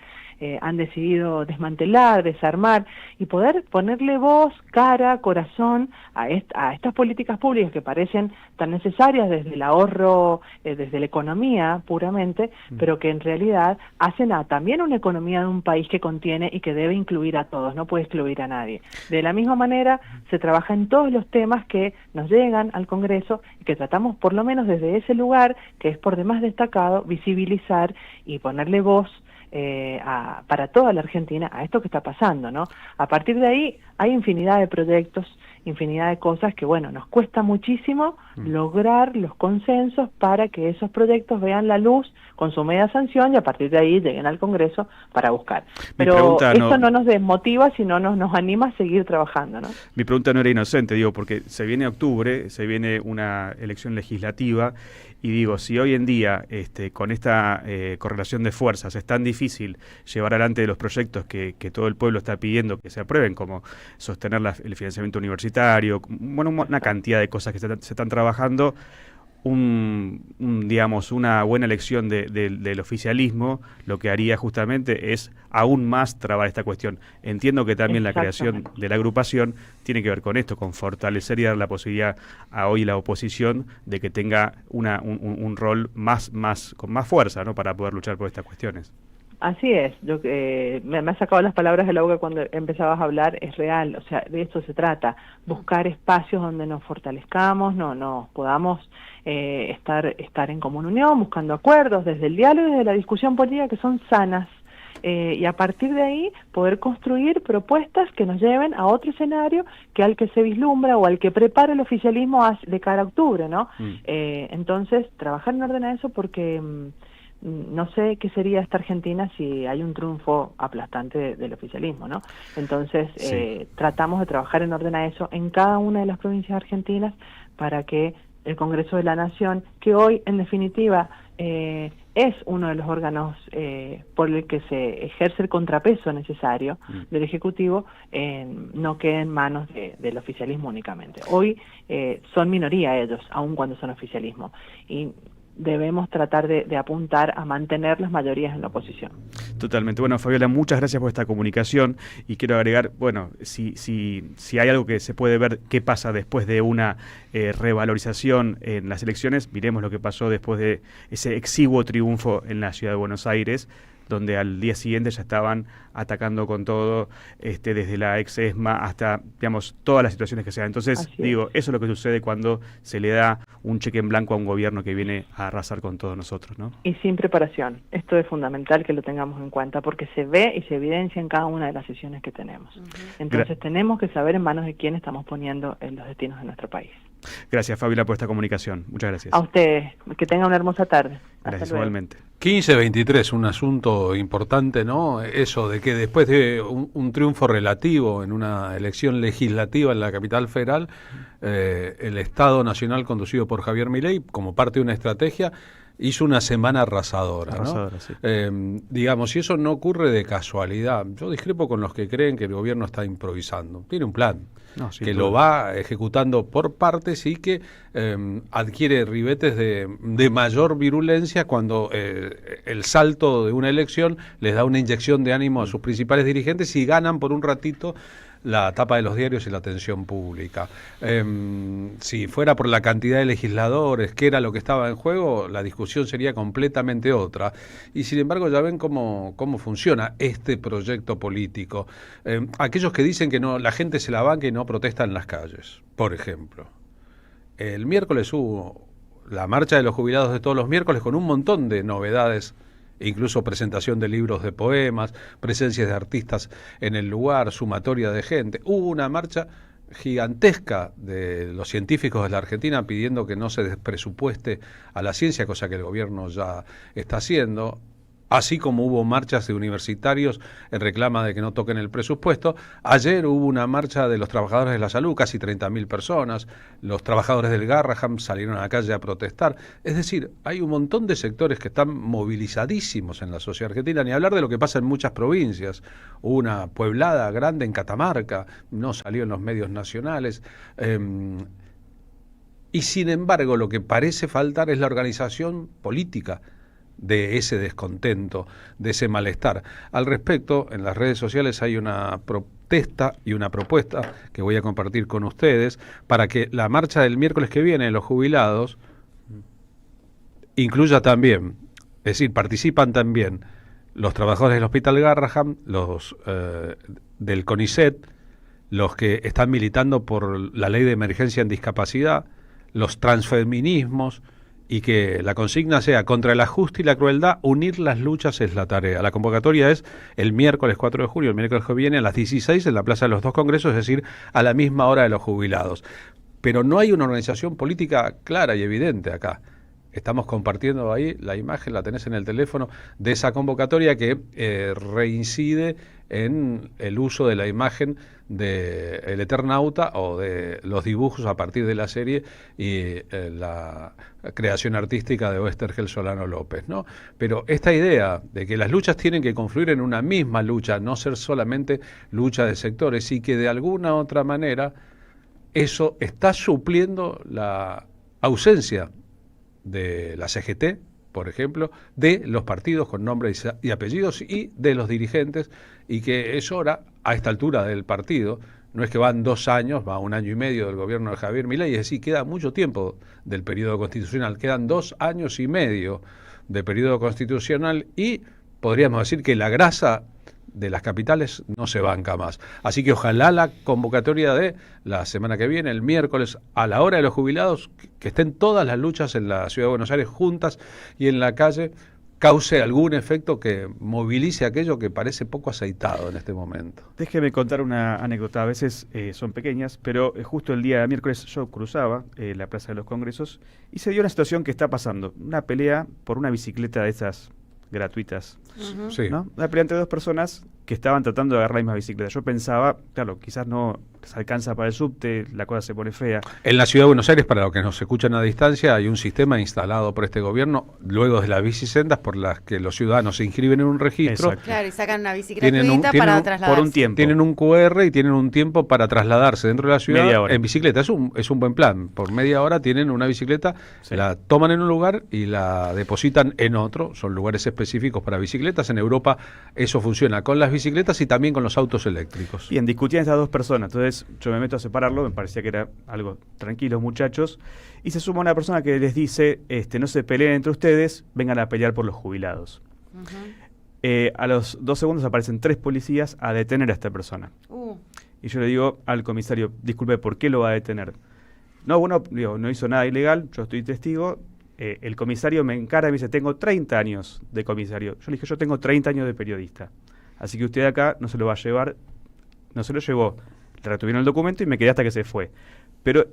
han decidido desmantelar, desarmar y poder ponerle voz, cara, corazón a estas políticas públicas que parecen tan necesarias desde el ahorro, desde la economía puramente, pero que en realidad hacen también una economía de un país que contiene y que debe incluir a todos, no puede excluir a nadie. De la misma manera se trabaja en todos los temas que nos llegan al Congreso y que tratamos por lo menos desde ese lugar, que es por demás destacado, visibilizar y ponerle voz para toda la Argentina a esto que está pasando, ¿no? A partir de ahí hay infinidad de proyectos, infinidad de cosas que, bueno, nos cuesta muchísimo lograr los consensos para que esos proyectos vean la luz con su media sanción y a partir de ahí lleguen al Congreso para buscar. Pero esto no nos desmotiva, sino nos anima a seguir trabajando, ¿no? Mi pregunta no era inocente, digo, porque se viene octubre, se viene una elección legislativa y digo, si hoy en día con esta correlación de fuerzas es tan difícil llevar adelante los proyectos que todo el pueblo está pidiendo que se aprueben, como sostener el financiamiento universitario, bueno, una cantidad de cosas que se están trabajando, digamos, una buena elección del oficialismo lo que haría justamente es aún más trabar esta cuestión. Entiendo que también la creación de la agrupación tiene que ver con esto, con fortalecer y dar la posibilidad a hoy la oposición de que tenga un rol con más fuerza, ¿no?, para poder luchar por estas cuestiones. Así es, me ha sacado las palabras de la boca cuando empezabas a hablar, es real, o sea, de esto se trata, buscar espacios donde nos fortalezcamos, nos podamos estar en común unión, buscando acuerdos desde el diálogo y desde la discusión política que son sanas, y a partir de ahí poder construir propuestas que nos lleven a otro escenario que al que se vislumbra o al que prepara el oficialismo de cara a octubre, ¿no? Entonces, trabajar en orden a eso porque no sé qué sería esta Argentina si hay un triunfo aplastante del oficialismo, ¿no? Entonces, tratamos de trabajar en orden a eso en cada una de las provincias argentinas para que el Congreso de la Nación, que hoy, en definitiva, es uno de los órganos por el que se ejerce el contrapeso necesario del Ejecutivo, no quede en manos del oficialismo únicamente. Hoy son minoría ellos, aun cuando son oficialismo, y debemos tratar de apuntar a mantener las mayorías en la oposición. Totalmente. Bueno, Fabiola, muchas gracias por esta comunicación y quiero agregar, bueno, si hay algo que se puede ver qué pasa después de una revalorización en las elecciones, miremos lo que pasó después de ese exiguo triunfo en la ciudad de Buenos Aires, donde al día siguiente ya estaban atacando con todo, desde la ex ESMA hasta, digamos, todas las situaciones que sean. Entonces, digo, eso es lo que sucede cuando se le da un cheque en blanco a un gobierno que viene a arrasar con todos nosotros, ¿no? Y sin preparación. Esto es fundamental que lo tengamos en cuenta, porque se ve y se evidencia en cada una de las sesiones que tenemos. Entonces, tenemos que saber en manos de quién estamos poniendo los destinos de nuestro país. Gracias, Fabiola, por esta comunicación. Muchas gracias. A ustedes. Que tengan una hermosa tarde. Gracias, igualmente. 15-23, un asunto importante, ¿no? Eso de que después de un triunfo relativo en una elección legislativa en la capital federal, el Estado Nacional conducido por Javier Milei, como parte de una estrategia, hizo una semana arrasadora, ¿no? Sí. Digamos, si eso no ocurre de casualidad, yo discrepo con los que creen que el gobierno está improvisando. Tiene un plan que lo va ejecutando por partes y que adquiere ribetes de mayor virulencia cuando el salto de una elección les da una inyección de ánimo a sus principales dirigentes y ganan por un ratito la tapa de los diarios y la atención pública. Si fuera por la cantidad de legisladores, que era lo que estaba en juego, la discusión sería completamente otra. Y sin embargo ya ven cómo funciona este proyecto político. Aquellos que dicen que no, la gente se la banca y no protesta en las calles, por ejemplo. El miércoles hubo la marcha de los jubilados de todos los miércoles con un montón de novedades incluso presentación de libros de poemas, presencias de artistas en el lugar, sumatoria de gente. Hubo una marcha gigantesca de los científicos de la Argentina pidiendo que no se despresupueste a la ciencia, cosa que el gobierno ya está haciendo. Así como hubo marchas de universitarios en reclama de que no toquen el presupuesto. Ayer hubo una marcha de los trabajadores de la salud, casi 30.000 personas. Los trabajadores del Garrahan salieron a la calle a protestar. Es decir, hay un montón de sectores que están movilizadísimos en la sociedad argentina, ni hablar de lo que pasa en muchas provincias. Hubo una pueblada grande en Catamarca, no salió en los medios nacionales. Y sin embargo, lo que parece faltar es la organización política de ese descontento, de ese malestar. Al respecto, en las redes sociales hay una protesta y una propuesta que voy a compartir con ustedes para que la marcha del miércoles que viene de los jubilados incluya también, es decir, participan también los trabajadores del Hospital Garrahan, los del CONICET, los que están militando por la ley de emergencia en discapacidad, los transfeminismos, y que la consigna sea: contra el ajuste y la crueldad, unir las luchas es la tarea. La convocatoria es el miércoles 4 de julio, el miércoles que viene a las 16 en la Plaza de los Dos Congresos, es decir, a la misma hora de los jubilados. Pero no hay una organización política clara y evidente acá. Estamos compartiendo ahí la imagen, la tenés en el teléfono, de esa convocatoria que reincide en el uso de la imagen de El Eternauta o de los dibujos a partir de la serie y la creación artística de Oestergel Solano López, ¿no? Pero esta idea de que las luchas tienen que confluir en una misma lucha, no ser solamente lucha de sectores, y que de alguna otra manera eso está supliendo la ausencia de la CGT, por ejemplo, de los partidos con nombres y apellidos y de los dirigentes, y que es hora, a esta altura del partido, no es que van 2 años, va 1 año y medio del gobierno de Javier Milei, es decir, queda mucho tiempo del periodo constitucional, quedan 2 años y medio de periodo constitucional y podríamos decir que la grasa de las capitales no se banca más. Así que ojalá la convocatoria de la semana que viene, el miércoles, a la hora de los jubilados, que estén todas las luchas en la Ciudad de Buenos Aires juntas y en la calle, cause algún efecto que movilice aquello que parece poco aceitado en este momento. Déjeme contar una anécdota, a veces son pequeñas, pero justo el día miércoles yo cruzaba la Plaza de los Congresos y se dio una situación que está pasando, una pelea por una bicicleta de esas gratuitas, Sí. ¿no? Una pelea entre 2 personas que estaban tratando de agarrar la misma bicicleta. Yo pensaba, claro, quizás no se alcanza para el subte, la cosa se pone fea. En la Ciudad de Buenos Aires, para los que nos escuchan a distancia, hay un sistema instalado por este gobierno, luego de las bicisendas, por las que los ciudadanos se inscriben en un registro. Exacto. Claro, y sacan una bicicleta para trasladarse. Por un tiempo. Tienen un QR y tienen un tiempo para trasladarse dentro de la ciudad Media hora. en bicicleta. Es un buen plan. Por media hora tienen una bicicleta, la toman en un lugar y la depositan en otro. Son lugares específicos para bicicletas. En Europa eso funciona con las bicicletas y también con los autos eléctricos. Bien, discutían estas 2 personas, entonces yo me meto a separarlo, me parecía que era algo tranquilos muchachos, y se suma una persona que les dice, no se peleen entre ustedes, vengan a pelear por los jubilados. A los 2 segundos aparecen 3 policías a detener a esta persona. Y yo le digo al comisario, disculpe, ¿por qué lo va a detener? No, bueno, digo, no hizo nada ilegal, yo estoy testigo. El comisario me encara y me dice, tengo 30 años de comisario. Yo le dije, yo tengo 30 años de periodista. Así que usted acá no se lo va a llevar. No se lo llevó. Le retuvieron el documento y me quedé hasta que se fue. Pero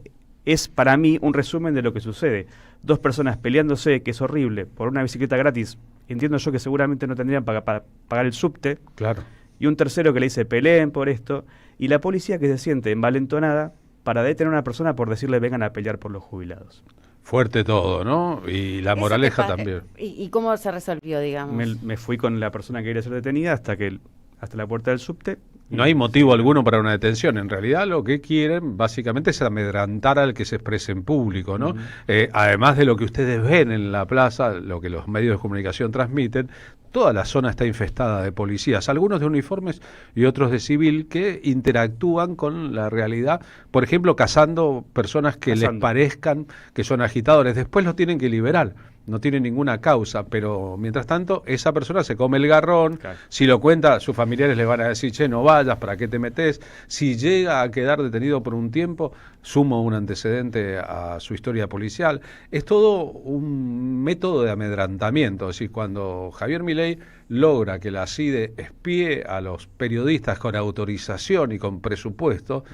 es para mí un resumen de lo que sucede. 2 personas peleándose, que es horrible, por una bicicleta gratis. Entiendo yo que seguramente no tendrían para pagar el subte. Claro. Y un tercero que le dice, peleen por esto. Y la policía que se siente envalentonada para detener a una persona por decirle, vengan a pelear por los jubilados. Fuerte todo, ¿no? Y la moraleja también. ¿Y cómo se resolvió, digamos? Me fui con la persona que quería ser detenida hasta la puerta del subte. No hay motivo alguno para una detención. En realidad lo que quieren básicamente es amedrantar al que se exprese en público, ¿no? Además de lo que ustedes ven en la plaza, lo que los medios de comunicación transmiten, toda la zona está infestada de policías, algunos de uniformes y otros de civil, que interactúan con la realidad, por ejemplo, cazando personas que les parezcan que son agitadores. Después los tienen que liberar, no tienen ninguna causa, pero mientras tanto esa persona se come el garrón. Claro. Si lo cuenta, sus familiares le van a decir, che, no vayas, ¿para qué te metes? Si llega a quedar detenido por un tiempo, sumo un antecedente a su historia policial. Es todo un método de amedrentamiento. Es decir, cuando Javier Milei logra que la CIDE espíe a los periodistas con autorización y con presupuesto,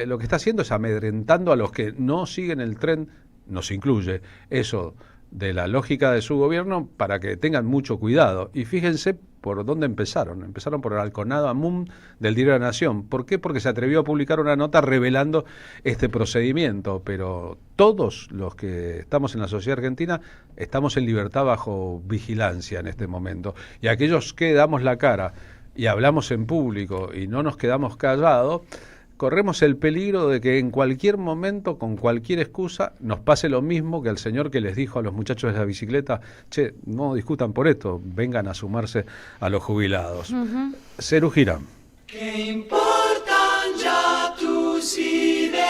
lo que está haciendo es amedrentando a los que no siguen el tren, nos incluye eso de la lógica de su gobierno, para que tengan mucho cuidado. Y fíjense por dónde empezaron. Empezaron por el halconado Amun del Diario de la Nación. ¿Por qué? Porque se atrevió a publicar una nota revelando este procedimiento. Pero todos los que estamos en la sociedad argentina estamos en libertad bajo vigilancia en este momento. Y aquellos que damos la cara y hablamos en público y no nos quedamos callados, corremos el peligro de que en cualquier momento, con cualquier excusa, nos pase lo mismo que al señor que les dijo a los muchachos de la bicicleta: che, no discutan por esto, vengan a sumarse a los jubilados. Serú Girán. ¿Qué importan ya tus ideales?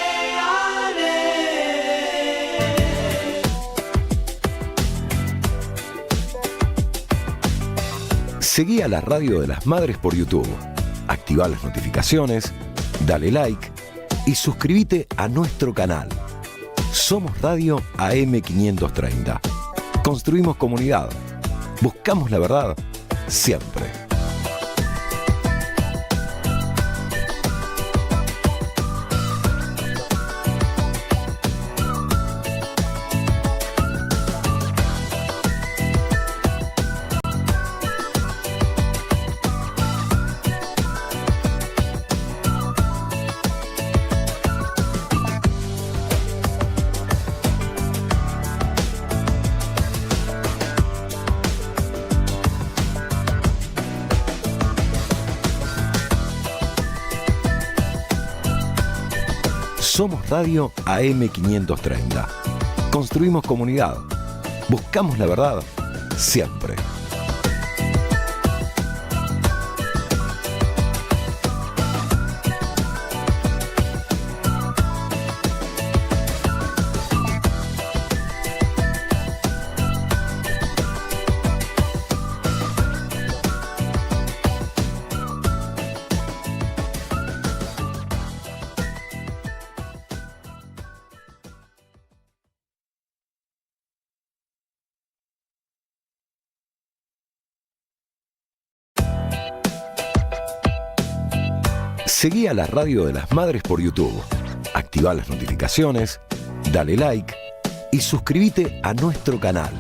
Seguí a la Radio de las Madres por YouTube. Activá las notificaciones, dale like y suscríbete a nuestro canal. Somos Radio AM530. Construimos comunidad. Buscamos la verdad siempre. Somos Radio AM530. Construimos comunidad. Buscamos la verdad siempre. Seguí a la Radio de las Madres por YouTube. Activá las notificaciones, dale like y suscríbete a nuestro canal.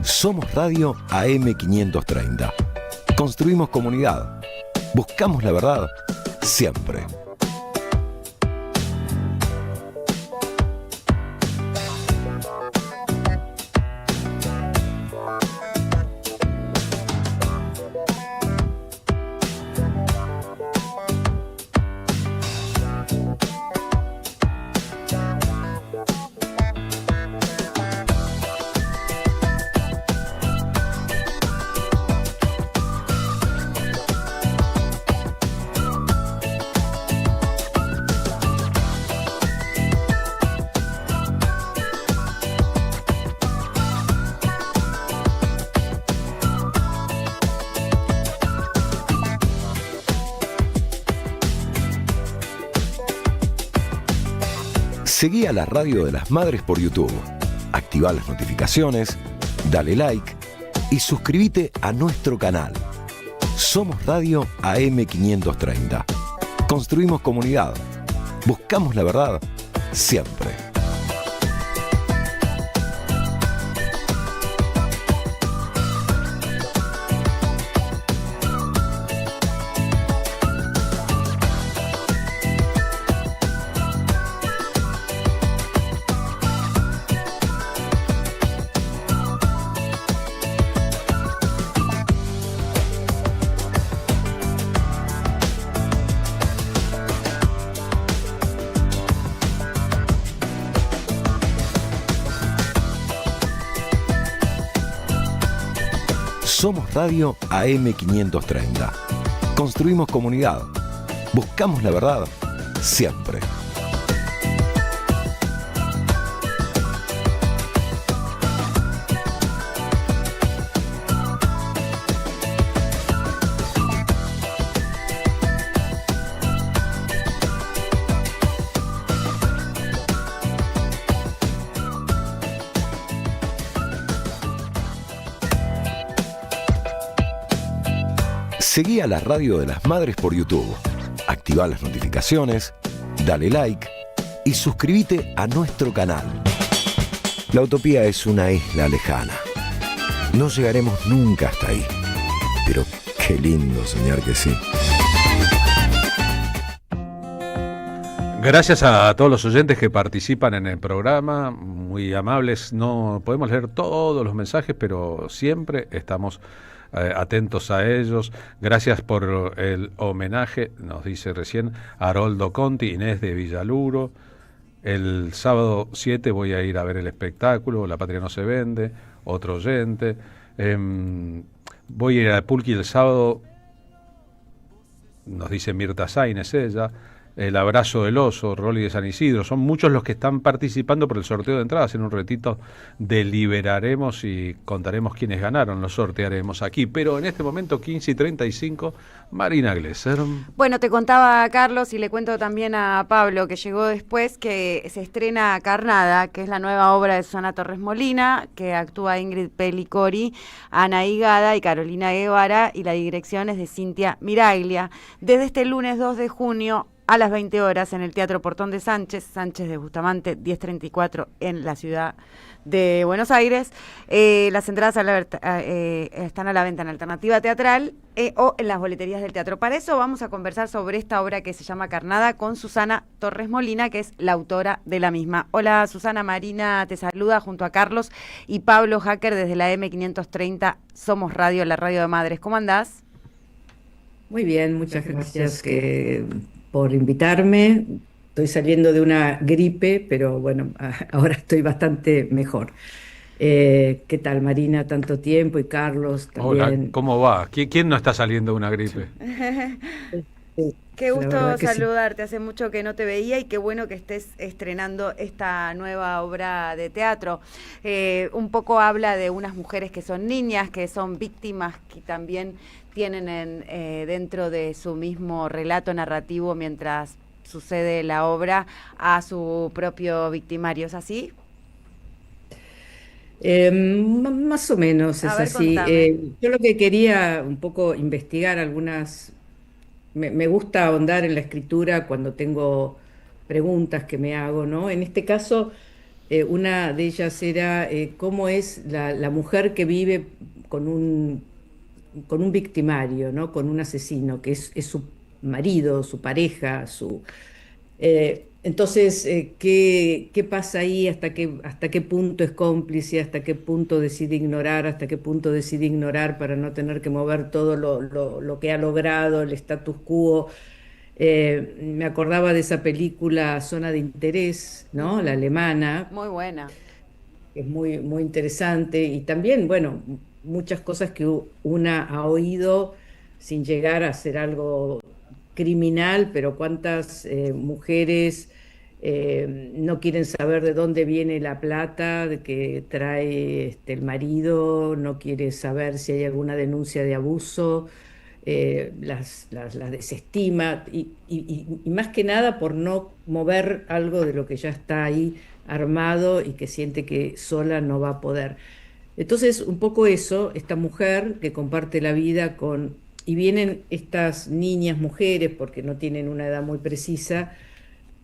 Somos Radio AM530. Construimos comunidad. Buscamos la verdad siempre. Seguí a la Radio de las Madres por YouTube. Activá las notificaciones, dale like y suscríbete a nuestro canal. Somos Radio AM530. Construimos comunidad. Buscamos la verdad siempre. Somos Radio AM530. Construimos comunidad. Buscamos la verdad siempre. Seguí a la Radio de las Madres por YouTube. Activá las notificaciones, dale like y suscríbete a nuestro canal. La utopía es una isla lejana. No llegaremos nunca hasta ahí. Pero qué lindo soñar que sí. Gracias a todos los oyentes que participan en el programa, muy amables. No podemos leer todos los mensajes, pero siempre estamos atentos a ellos. Gracias por el homenaje, nos dice recién Haroldo Conti, Inés de Villaluro. El sábado 7 voy a ir a ver el espectáculo, La Patria no se vende, otro oyente. Voy a ir a Pulqui el sábado, nos dice Mirta Sáinez ella. El Abrazo del Oso, Rolly de San Isidro. Son muchos los que están participando por el sorteo de entradas. En un ratito deliberaremos y contaremos quiénes ganaron. Los sortearemos aquí. Pero en este momento, 15:35, Marina Glesser. Bueno, te contaba, Carlos, y le cuento también a Pablo, que llegó después, que se estrena Carnada, que es la nueva obra de Susana Torres Molina, que actúa Ingrid Pellicori, Ana Higada y Carolina Guevara, y la dirección es de Cintia Miraglia. Desde este lunes 2 de junio, a las 20 horas en el Teatro Portón de Sánchez de Bustamante, 1034 en la ciudad de Buenos Aires. Las entradas están a la venta en Alternativa Teatral o en las boleterías del teatro. Para eso vamos a conversar sobre esta obra que se llama Carnada con Susana Torres Molina, que es la autora de la misma. Hola Susana, Marina te saluda junto a Carlos y Pablo Hacker desde la M530 Somos Radio, la radio de Madres. ¿Cómo andás? Muy bien, muchas gracias por invitarme. Estoy saliendo de una gripe, pero bueno, ahora estoy bastante mejor. ¿Qué tal, Marina? Tanto tiempo, y Carlos también. Hola, ¿cómo va? ¿Quién no está saliendo de una gripe? Qué gusto saludarte, hace mucho que no te veía y qué bueno que estés estrenando esta nueva obra de teatro. Un poco habla de unas mujeres que son niñas, que son víctimas, que también tienen dentro de su mismo relato narrativo, mientras sucede la obra, a su propio victimario. ¿Es así? Más o menos es así. Yo lo que quería un poco investigar algunas... Me gusta ahondar en la escritura cuando tengo preguntas que me hago, ¿no? En este caso, una de ellas era cómo es la mujer que vive con un victimario, ¿no? Con un asesino, que es su marido, su pareja, entonces, ¿qué pasa ahí? ¿Hasta qué punto es cómplice? ¿Hasta qué punto decide ignorar? ¿Hasta qué punto decide ignorar para no tener que mover todo lo que ha logrado, el status quo? Me acordaba de esa película Zona de Interés, ¿no? La alemana. Muy buena. Es muy, muy interesante. Y también, bueno, muchas cosas que una ha oído sin llegar a ser algo criminal, pero cuántas mujeres no quieren saber de dónde viene la plata de que trae el marido, no quiere saber si hay alguna denuncia de abuso, las desestima y más que nada por no mover algo de lo que ya está ahí armado y que siente que sola no va a poder. Entonces, un poco eso, esta mujer que comparte la vida y vienen estas niñas, mujeres, porque no tienen una edad muy precisa,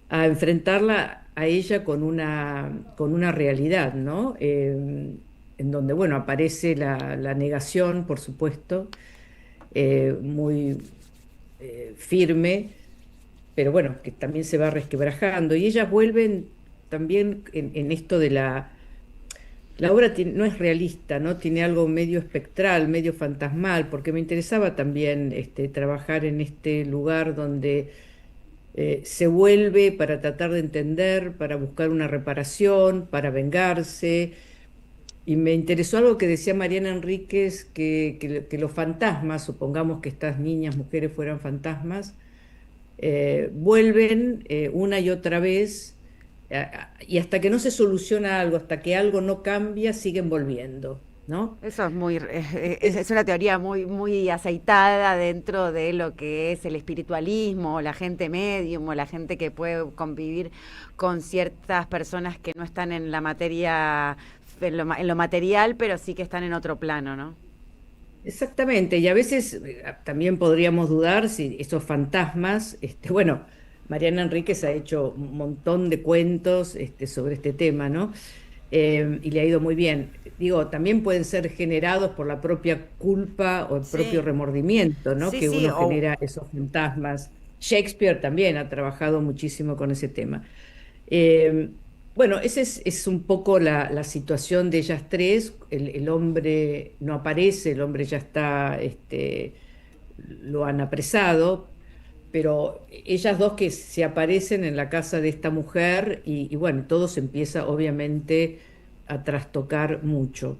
a enfrentarla a ella con una realidad, ¿no? En donde, bueno, aparece la negación, por supuesto, muy firme, pero bueno, que también se va resquebrajando. Y ellas vuelven también en esto de la obra no es realista, ¿no? Tiene algo medio espectral, medio fantasmal, porque me interesaba también trabajar en este lugar donde se vuelve para tratar de entender, para buscar una reparación, para vengarse. Y me interesó algo que decía Mariana Enríquez, que los fantasmas, supongamos que estas niñas, mujeres fueran fantasmas, vuelven una y otra vez, y hasta que no se soluciona algo, hasta que algo no cambia, siguen volviendo, ¿no? Eso es una teoría muy, muy aceitada dentro de lo que es el espiritualismo, la gente medium, o la gente que puede convivir con ciertas personas que no están en la materia, en lo material, pero sí que están en otro plano, ¿no? Exactamente, y a veces también podríamos dudar si esos fantasmas, bueno, Mariana Enríquez ha hecho un montón de cuentos sobre este tema, ¿no? Y le ha ido muy bien. Digo, también pueden ser generados por la propia culpa o el propio remordimiento, ¿no? Que uno genera esos fantasmas. Shakespeare también ha trabajado muchísimo con ese tema. Bueno, esa es un poco la situación de ellas tres. El hombre no aparece, el hombre ya está, lo han apresado, pero ellas dos que se aparecen en la casa de esta mujer y bueno, todo se empieza obviamente a trastocar mucho.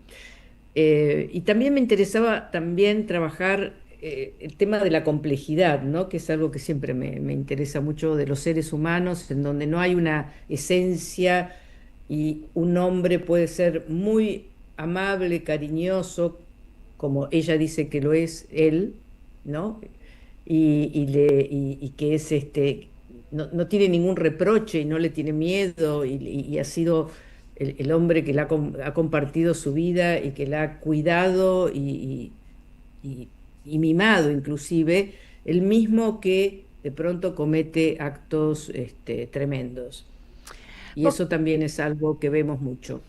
Y también me interesaba también trabajar el tema de la complejidad, ¿no? Que es algo que siempre me interesa mucho de los seres humanos, en donde no hay una esencia y un hombre puede ser muy amable, cariñoso, como ella dice que lo es él, ¿no? Y que es no tiene ningún reproche y no le tiene miedo y ha sido el hombre que ha compartido su vida y que la ha cuidado y mimado inclusive, el mismo que de pronto comete actos tremendos. Y eso también es algo que vemos mucho.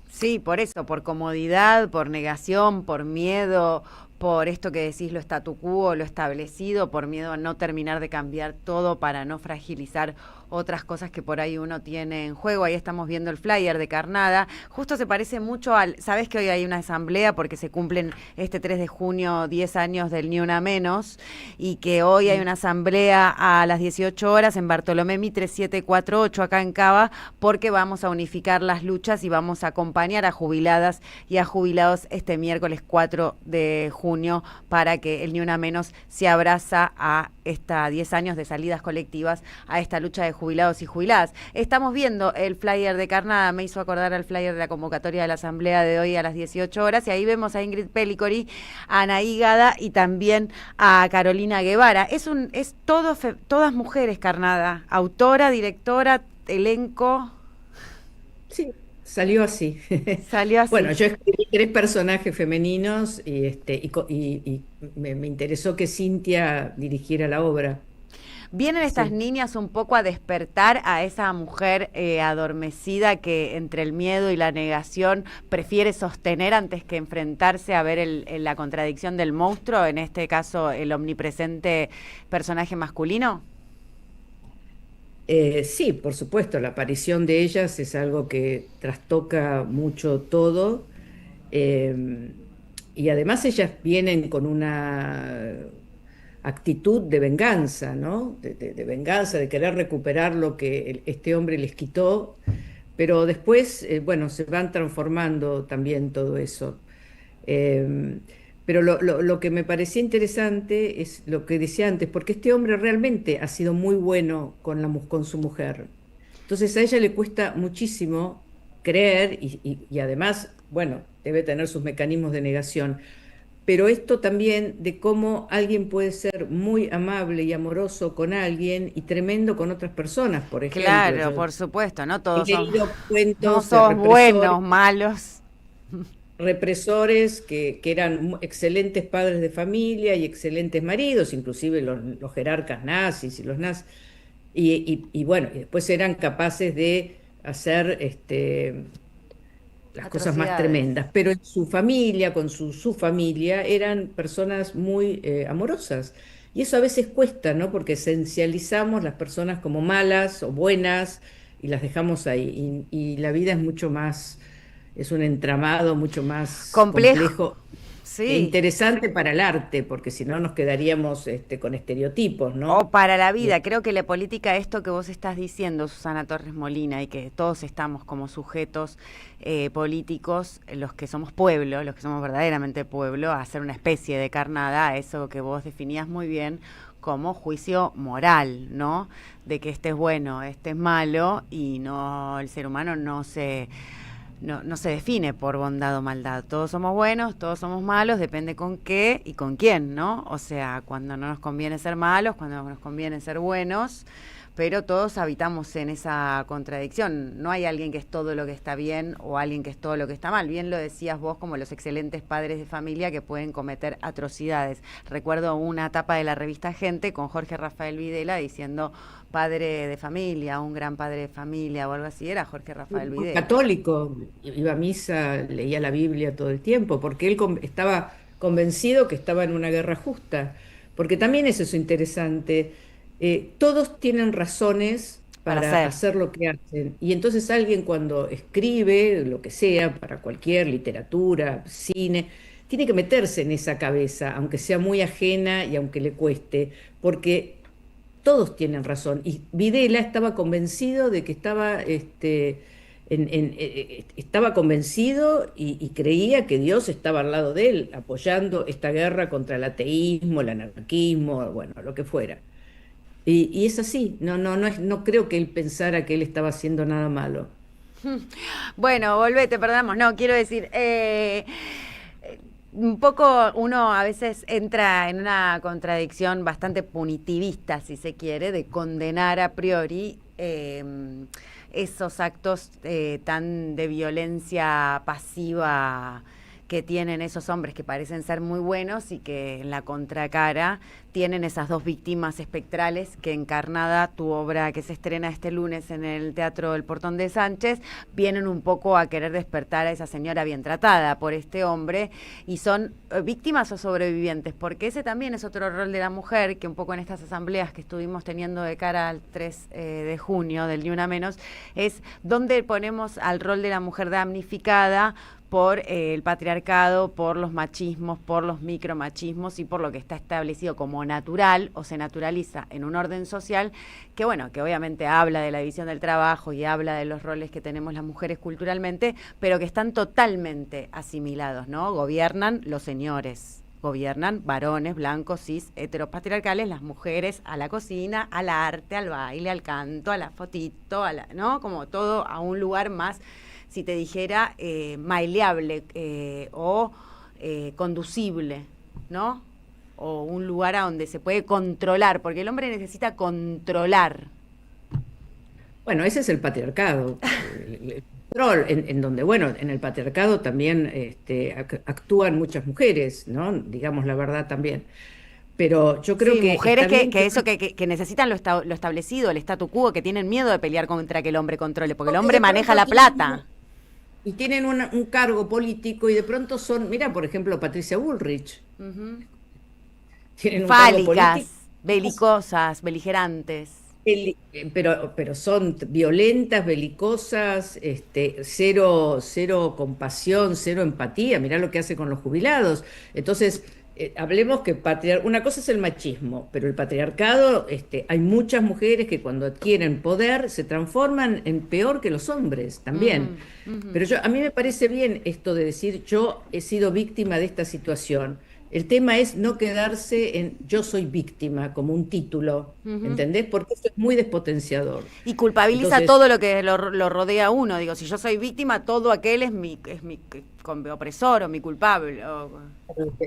Sí, por eso, por comodidad, por negación, por miedo, por esto que decís, lo statu quo, lo establecido, por miedo a no terminar de cambiar todo para no fragilizar otras cosas que por ahí uno tiene en juego. Ahí estamos viendo el flyer de Carnada. Justo se parece mucho ¿sabés que hoy hay una asamblea porque se cumplen este 3 de junio 10 años del Ni Una Menos y que hoy hay una asamblea a las 18 horas en Bartolomé Mitre 748 acá en Cava porque vamos a unificar las luchas y vamos a acompañar a jubiladas y a jubilados este miércoles 4 de junio para que el Ni Una Menos se abraza a esta 10 años de salidas colectivas, a esta lucha de jubilados y jubiladas. Estamos viendo el flyer de Carnada, me hizo acordar al flyer de la convocatoria de la asamblea de hoy a las 18 horas, y ahí vemos a Ingrid Pellicori, a Anaí Gada y también a Carolina Guevara. Es todas mujeres, Carnada, autora, directora, elenco. Sí, salió así. Salió así. Bueno, yo escribí 3 personajes femeninos y me interesó que Cintia dirigiera la obra. Vienen estas niñas un poco a despertar a esa mujer adormecida que entre el miedo y la negación prefiere sostener antes que enfrentarse a ver la contradicción del monstruo, en este caso el omnipresente personaje masculino. Sí, por supuesto, la aparición de ellas es algo que trastoca mucho todo y además ellas vienen con una actitud de venganza, ¿no? De venganza, de querer recuperar lo que este hombre les quitó, pero después, bueno, se van transformando también todo eso. Pero lo que me parecía interesante es lo que decía antes, porque este hombre realmente ha sido muy bueno con su mujer. Entonces a ella le cuesta muchísimo creer y además, bueno, debe tener sus mecanismos de negación. Pero esto también de cómo alguien puede ser muy amable y amoroso con alguien y tremendo con otras personas, por ejemplo. Claro, por supuesto, no todos no son buenos, malos. Represores que eran excelentes padres de familia y excelentes maridos, inclusive los jerarcas nazis y los nazis. Y bueno, y después eran capaces de hacer las cosas más tremendas, pero en su familia, con su familia, eran personas muy amorosas. Y eso a veces cuesta, ¿no? Porque esencializamos las personas como malas o buenas y las dejamos ahí. Y la vida es mucho más, es un entramado mucho más complejo sí. E interesante para el arte, porque si no nos quedaríamos con estereotipos, ¿no? O para la vida. Creo que la política, esto que vos estás diciendo, Susana Torres Molina, y que todos estamos como sujetos políticos, los que somos pueblo, los que somos verdaderamente pueblo, a hacer una especie de carnada, a eso que vos definías muy bien como juicio moral, ¿no? De que este es bueno, este es malo, y no, el ser humano no se define por bondad o maldad. Todos somos buenos, todos somos malos, depende con qué y con quién, ¿no? O sea, cuando no nos conviene ser malos, cuando nos conviene ser buenos, pero todos habitamos en esa contradicción. No hay alguien que es todo lo que está bien o alguien que es todo lo que está mal. Bien lo decías vos, como los excelentes padres de familia que pueden cometer atrocidades. Recuerdo una tapa de la revista Gente con Jorge Rafael Videla diciendo padre de familia, un gran padre de familia o algo así. Era Jorge Rafael Videla. Católico, iba a misa, leía la Biblia todo el tiempo, porque él estaba convencido que estaba en una guerra justa. Porque también es eso interesante. Todos tienen razones para hacer lo que hacen. Y entonces alguien cuando escribe, lo que sea, para cualquier literatura, cine, tiene que meterse en esa cabeza, aunque sea muy ajena y aunque le cueste, porque todos tienen razón. Y Videla estaba convencido de que estaba convencido y creía que Dios estaba al lado de él, apoyando esta guerra contra el ateísmo, el anarquismo, bueno, lo que fuera. Y es así, no creo que él pensara que él estaba haciendo nada malo. Bueno, volvete, perdamos. No, quiero decir, un poco uno a veces entra en una contradicción bastante punitivista, si se quiere, de condenar a priori esos actos tan de violencia pasiva que tienen esos hombres que parecen ser muy buenos y que en la contracara tienen esas dos víctimas espectrales que Encarnada, tu obra que se estrena este lunes en el Teatro El Portón de Sánchez, vienen un poco a querer despertar a esa señora bien tratada por este hombre y son víctimas o sobrevivientes, porque ese también es otro rol de la mujer que un poco en estas asambleas que estuvimos teniendo de cara al 3 de junio del Ni Una Menos, es donde ponemos al rol de la mujer damnificada por el patriarcado, por los machismos, por los micromachismos y por lo que está establecido como natural o se naturaliza en un orden social que, bueno, que obviamente habla de la división del trabajo y habla de los roles que tenemos las mujeres culturalmente, pero que están totalmente asimilados, ¿no? Gobiernan los señores, gobiernan varones blancos, cis, heteropatriarcales, las mujeres a la cocina, al arte, al baile, al canto, a la fotito, ¿no? Como todo a un lugar más, si te dijera, maileable o conducible, ¿no? O un lugar a donde se puede controlar, porque el hombre necesita controlar. Bueno, ese es el patriarcado. El control, en donde, bueno, en el patriarcado también actúan muchas mujeres, ¿no? Digamos la verdad también. Pero yo creo que mujeres que necesitan lo establecido, el statu quo, que tienen miedo de pelear contra que el hombre controle, porque el hombre maneja la plata. Y tienen un cargo político y de pronto son, mira, por ejemplo, Patricia Bullrich. Tienen un cargo político, belicosas, beligerantes. Pero son violentas, belicosas, cero compasión, cero empatía. Mirá lo que hace con los jubilados. Entonces, hablemos que una cosa es el machismo, pero el patriarcado, hay muchas mujeres que cuando adquieren poder se transforman en peor que los hombres también. Pero a mí me parece bien esto de decir yo he sido víctima de esta situación. El tema es no quedarse en yo soy víctima como un título, ¿entendés? Porque eso es muy despotenciador. Y culpabiliza todo lo que lo rodea a uno. Digo, si yo soy víctima, todo aquel es mi opresor o mi culpable.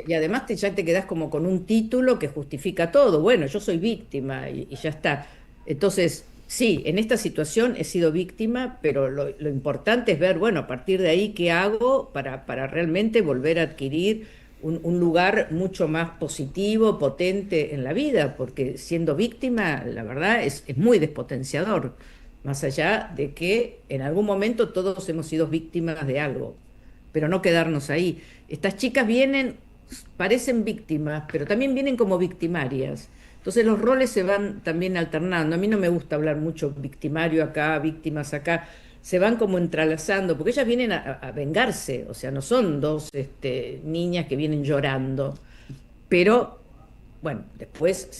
Y además ya te quedás como con un título que justifica todo. Bueno, yo soy víctima y ya está. Entonces, sí, en esta situación he sido víctima, pero lo importante es ver, bueno, a partir de ahí, ¿qué hago para realmente volver a adquirir un lugar mucho más positivo, potente en la vida? Porque siendo víctima, la verdad, es muy despotenciador, más allá de que en algún momento todos hemos sido víctimas de algo, pero no quedarnos ahí. Estas chicas parecen víctimas, pero también vienen como victimarias. Entonces los roles se van también alternando. A mí no me gusta hablar mucho victimario acá, víctimas acá. Se van como entrelazando, porque ellas vienen a vengarse, o sea, no son dos niñas que vienen llorando, pero bueno, después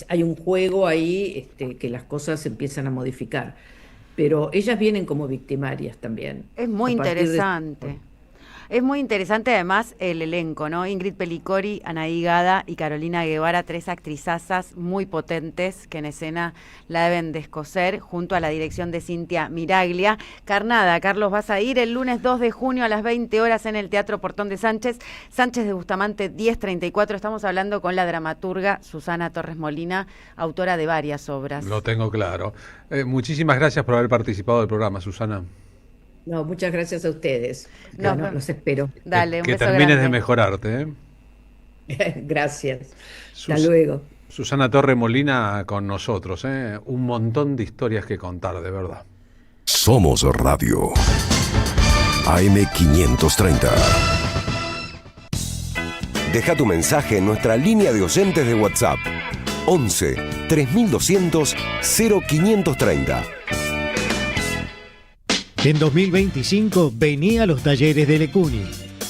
hay un juego ahí que las cosas se empiezan a modificar, pero ellas vienen como victimarias también. Es muy interesante. Es muy interesante además el elenco, ¿no? Ingrid Pellicori, Anaí Gada y Carolina Guevara, 3 actrizazas muy potentes que en escena la deben descoser, junto a la dirección de Cintia Miraglia. Carnada, Carlos, vas a ir el lunes 2 de junio a las 20 horas en el Teatro Portón de Sánchez de Bustamante 1034. Estamos hablando con la dramaturga Susana Torres Molina, autora de varias obras. Lo tengo claro. Muchísimas gracias por haber participado del programa, Susana. No, muchas gracias a ustedes. Los espero. Dale, un que beso termines grande. de mejorarte. Gracias. Hasta luego. Susana Torres Molina con nosotros. Un montón de historias que contar, de verdad. Somos Radio. AM530. Deja tu mensaje en nuestra línea de oyentes de WhatsApp. 11 3200 0530. En 2025 vení a los talleres de Lecuni.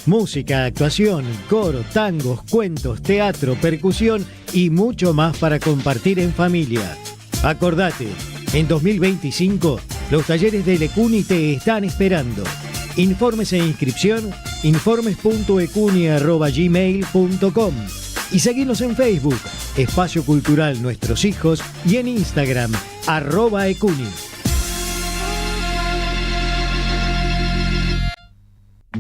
Música, actuación, coro, tangos, cuentos, teatro, percusión y mucho más para compartir en familia. Acordate, en 2025 los talleres de Lecuni te están esperando. Informes e inscripción, informes.ecuni@gmail.com y seguinos en Facebook, Espacio Cultural Nuestros Hijos, y en Instagram, @ecuni.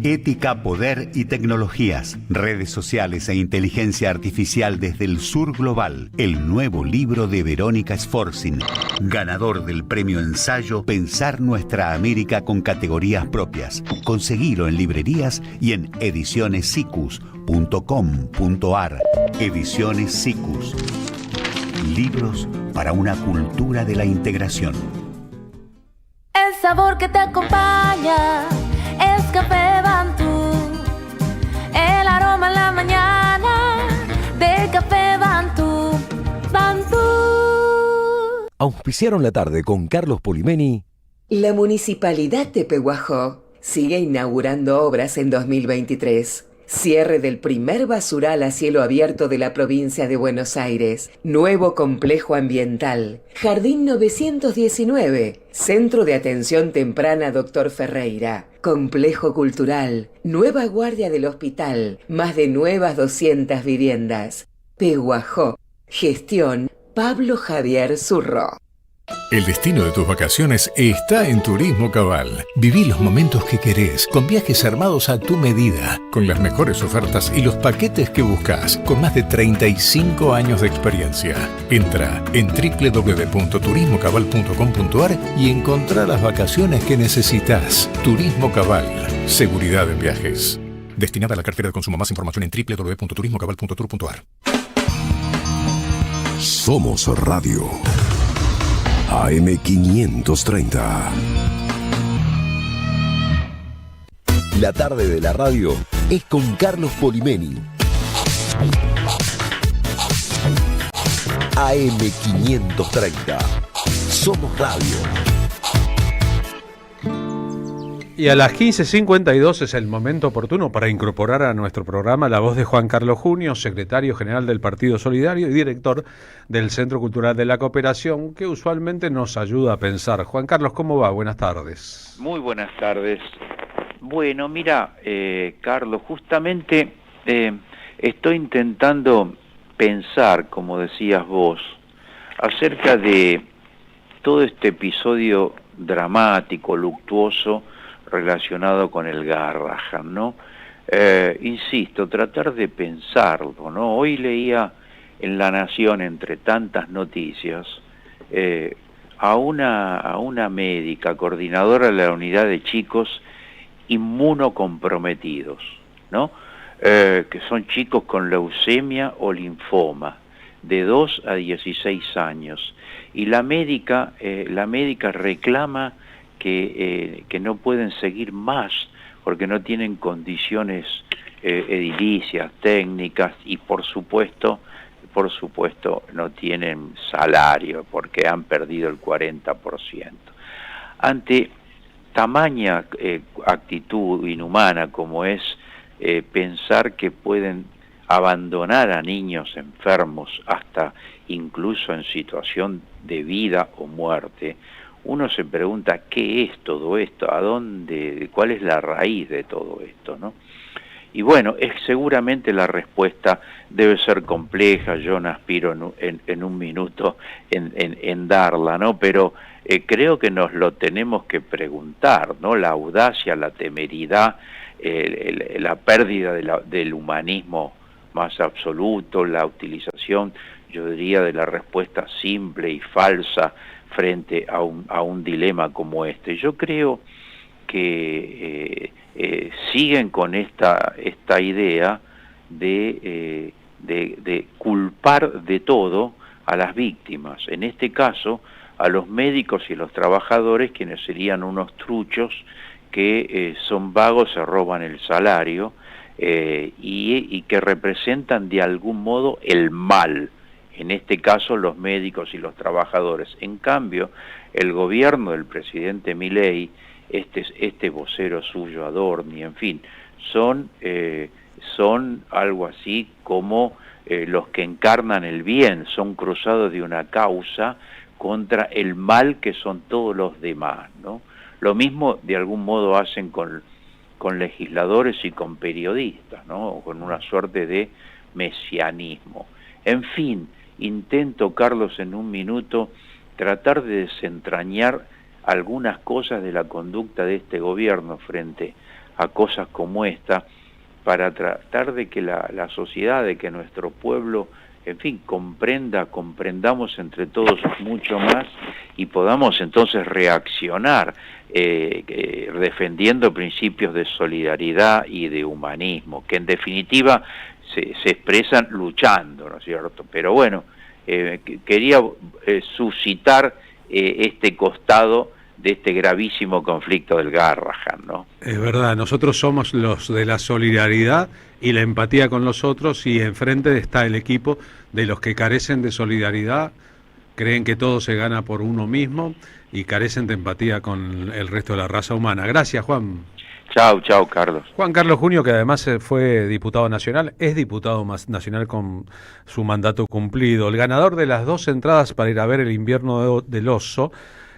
Ética, poder y tecnologías, redes sociales e inteligencia artificial desde el sur global. El nuevo libro de Verónica Sforcin, ganador del premio ensayo Pensar Nuestra América con categorías propias. Conseguilo en librerías y en edicionessicus.com.ar. Ediciones Sicus. Libros para una cultura de la integración. El sabor que te acompaña es Café Bantú. El aroma en la mañana de Café Bantú. Bantú. Auspiciaron la tarde con Carlos Polimeni. La Municipalidad de Pehuajó sigue inaugurando obras en 2023. Cierre del primer basural a cielo abierto de la provincia de Buenos Aires. Nuevo complejo ambiental. Jardín 919. Centro de Atención Temprana Dr. Ferreira. Complejo cultural. Nueva guardia del hospital. Más de nuevas 200 viviendas. Pehuajó. Gestión Pablo Javier Zurro. El destino de tus vacaciones está en Turismo Cabal. Viví los momentos que querés, con viajes armados a tu medida, con las mejores ofertas y los paquetes que buscas, con más de 35 años de experiencia. Entra en www.turismocabal.com.ar y encontrá las vacaciones que necesitas. Turismo Cabal, seguridad en viajes. Destinada a la cartera de consumo. Más información en www.turismocabal.tour.ar. Somos Radio. AM530. La tarde de la radio es con Carlos Polimeni. AM530. Somos Radio. Y a las 15:52 es el momento oportuno para incorporar a nuestro programa la voz de Juan Carlos Junio, secretario general del Partido Solidario y director del Centro Cultural de la Cooperación, que usualmente nos ayuda a pensar. Juan Carlos, ¿cómo va? Buenas tardes. Muy buenas tardes. Bueno, mira, Carlos, justamente estoy intentando pensar, como decías vos, acerca de todo este episodio dramático, luctuoso, relacionado con el Garrahan, ¿no? Insisto, tratar de pensarlo, ¿no? Hoy leía en La Nación, entre tantas noticias, a una médica, coordinadora de la unidad de chicos inmunocomprometidos, ¿no? Que son chicos con leucemia o linfoma, de 2 a 16 años. Y la médica reclama que no pueden seguir más porque no tienen condiciones edilicias, técnicas y por supuesto no tienen salario porque han perdido el 40%. Ante tamaña actitud inhumana como es pensar que pueden abandonar a niños enfermos hasta incluso en situación de vida o muerte, uno se pregunta qué es todo esto, cuál es la raíz de todo esto, ¿no? Y bueno, seguramente la respuesta debe ser compleja, yo no aspiro en un minuto en darla, ¿no? Pero creo que nos lo tenemos que preguntar, ¿no? La audacia, la temeridad, la pérdida del humanismo más absoluto, la utilización, yo diría, de la respuesta simple y falsa frente a un dilema como este. Yo creo que siguen con esta idea de culpar de todo a las víctimas, en este caso a los médicos y los trabajadores, quienes serían unos truchos que son vagos, se roban el salario y que representan de algún modo el mal, en este caso los médicos y los trabajadores. En cambio, el gobierno del presidente Milei, este vocero suyo, Adorni, en fin, son algo así como los que encarnan el bien, son cruzados de una causa contra el mal que son todos los demás, ¿no? Lo mismo de algún modo hacen con legisladores y con periodistas, ¿no? Con una suerte de mesianismo. En fin, intento, Carlos, en un minuto, tratar de desentrañar algunas cosas de la conducta de este gobierno frente a cosas como esta, para tratar de que la sociedad, de que nuestro pueblo, en fin, comprendamos entre todos mucho más y podamos entonces reaccionar defendiendo principios de solidaridad y de humanismo, que en definitiva se expresan luchando, ¿no es cierto? Pero bueno, quería suscitar este costado de este gravísimo conflicto del Garrahan, ¿no? Es verdad, nosotros somos los de la solidaridad y la empatía con los otros, y enfrente está el equipo de los que carecen de solidaridad, creen que todo se gana por uno mismo y carecen de empatía con el resto de la raza humana. Gracias, Juan. Chao, Carlos. Juan Carlos Junio, que además fue diputado nacional, es diputado nacional con su mandato cumplido, el ganador de las 2 entradas para ir a ver El invierno del oso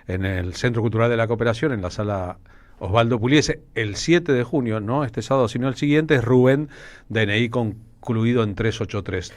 en el Centro Cultural de la Cooperación, en la sala Osvaldo Pugliese, el 7 de junio, no este sábado, sino el siguiente, es Rubén, DNI concluido en 383.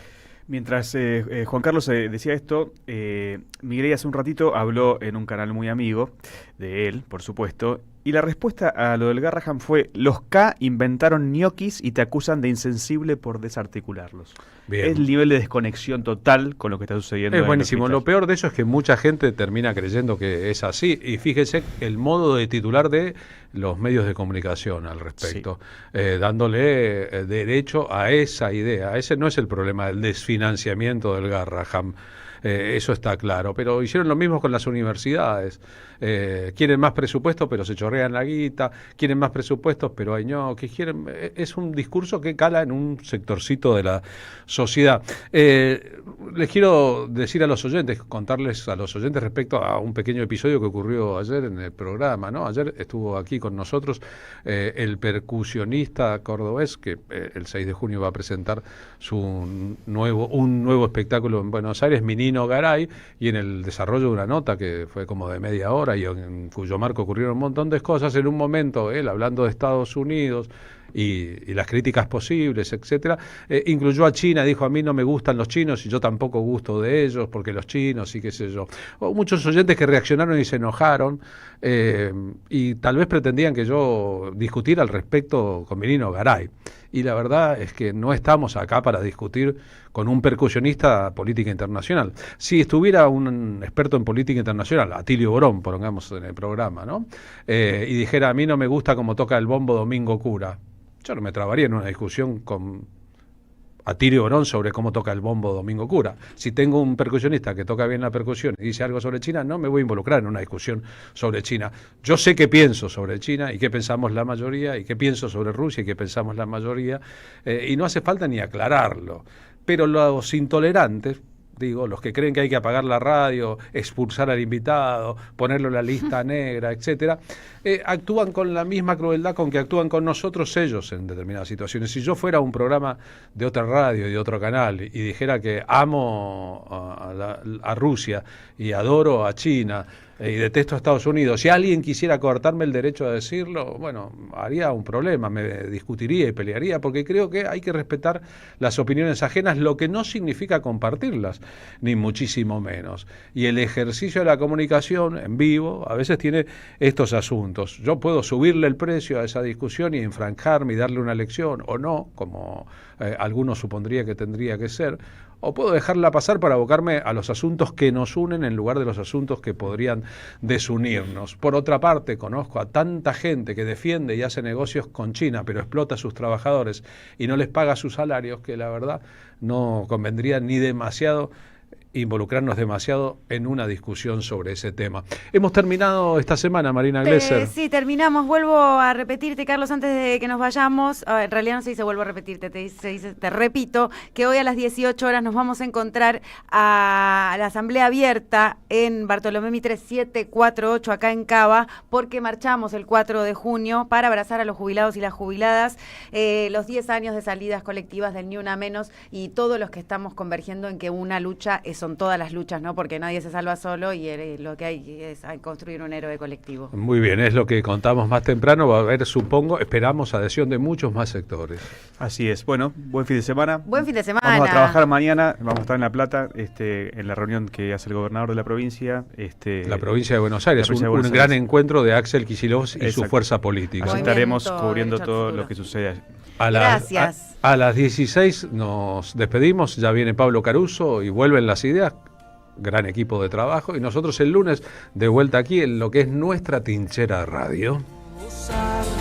Mientras Juan Carlos decía esto, Milei hace un ratito habló en un canal muy amigo de él, por supuesto, y la respuesta a lo del Garrahan fue: los K inventaron ñoquis y te acusan de insensible por desarticularlos. Bien. Es el nivel de desconexión total con lo que está sucediendo. Es buenísimo. Lo peor de eso es que mucha gente termina creyendo que es así, y fíjese el modo de titular de los medios de comunicación al respecto, sí. Dándole derecho a esa idea. Ese no es el problema del desfinanciamiento del Garrahan. Eso está claro, pero hicieron lo mismo con las universidades. Quieren más presupuestos, pero se chorrean la guita. Quieren más presupuestos, pero hay no. Que quieren. Es un discurso que cala en un sectorcito de la sociedad. Les quiero decir a los oyentes, contarles a los oyentes respecto a un pequeño episodio que ocurrió ayer en el programa, ¿no? Ayer estuvo aquí con nosotros el percusionista cordobés, que el 6 de junio va a presentar un nuevo espectáculo en Buenos Aires, Minino Garay, y en el desarrollo de una nota que fue como de media hora y en cuyo marco ocurrieron un montón de cosas, en un momento él hablando de Estados Unidos y las críticas posibles, etcétera, incluyó a China, dijo: a mí no me gustan los chinos y yo tampoco gusto de ellos porque los chinos y qué sé yo. Muchos oyentes que reaccionaron y se enojaron y tal vez pretendían que yo discutiera al respecto con Minino Garay, y la verdad es que no estamos acá para discutir con un percusionista política internacional. Si estuviera un experto en política internacional, Atilio Borón, pongamos en el programa, ¿no? Y dijera: a mí no me gusta cómo toca el bombo Domingo Cura, yo no me trabaría en una discusión con Atilio Borón sobre cómo toca el bombo Domingo Cura. Si tengo un percusionista que toca bien la percusión y dice algo sobre China, no me voy a involucrar en una discusión sobre China. Yo sé qué pienso sobre China y qué pensamos la mayoría, y qué pienso sobre Rusia y qué pensamos la mayoría, y no hace falta ni aclararlo. Pero los intolerantes, digo, los que creen que hay que apagar la radio, expulsar al invitado, ponerlo en la lista negra, etcétera, actúan con la misma crueldad con que actúan con nosotros ellos en determinadas situaciones. Si yo fuera un programa de otra radio y de otro canal y dijera que amo a Rusia y adoro a China, y detesto a Estados Unidos. Si alguien quisiera coartarme el derecho a decirlo, bueno, haría un problema, me discutiría y pelearía, porque creo que hay que respetar las opiniones ajenas, lo que no significa compartirlas, ni muchísimo menos. Y el ejercicio de la comunicación en vivo a veces tiene estos asuntos. Yo puedo subirle el precio a esa discusión y enfrancarme y darle una lección, o no, como algunos supondría que tendría que ser, o puedo dejarla pasar para abocarme a los asuntos que nos unen en lugar de los asuntos que podrían desunirnos. Por otra parte, conozco a tanta gente que defiende y hace negocios con China, pero explota a sus trabajadores y no les paga sus salarios, que la verdad no convendría ni demasiado involucrarnos demasiado en una discusión sobre ese tema. Hemos terminado esta semana, Marina Glesser. Sí, terminamos. Vuelvo a repetirte, Carlos, antes de que nos vayamos. En realidad no se dice vuelvo a repetirte, te repito que hoy a las 18 horas nos vamos a encontrar a la Asamblea Abierta en Bartolomé Mitre 748 acá en Cava, porque marchamos el 4 de junio para abrazar a los jubilados y las jubiladas, los 10 años de salidas colectivas del Ni Una Menos y todos los que estamos convergiendo en que una lucha son todas las luchas, ¿no? Porque nadie se salva solo y lo que hay es construir un héroe colectivo. Muy bien, es lo que contamos más temprano. Va a haber, supongo, esperamos adhesión de muchos más sectores. Así es. Bueno, buen fin de semana. Buen fin de semana. Vamos a trabajar mañana, vamos a estar en La Plata, en la reunión que hace el gobernador de la provincia. La provincia de Buenos Aires, un gran encuentro de Axel Kicillof y su fuerza política. Así estaremos cubriendo todo lo que sucede. Gracias. A las 16 nos despedimos, ya viene Pablo Caruso y vuelven las ideas, gran equipo de trabajo, y nosotros el lunes de vuelta aquí en lo que es nuestra Tinchera Radio.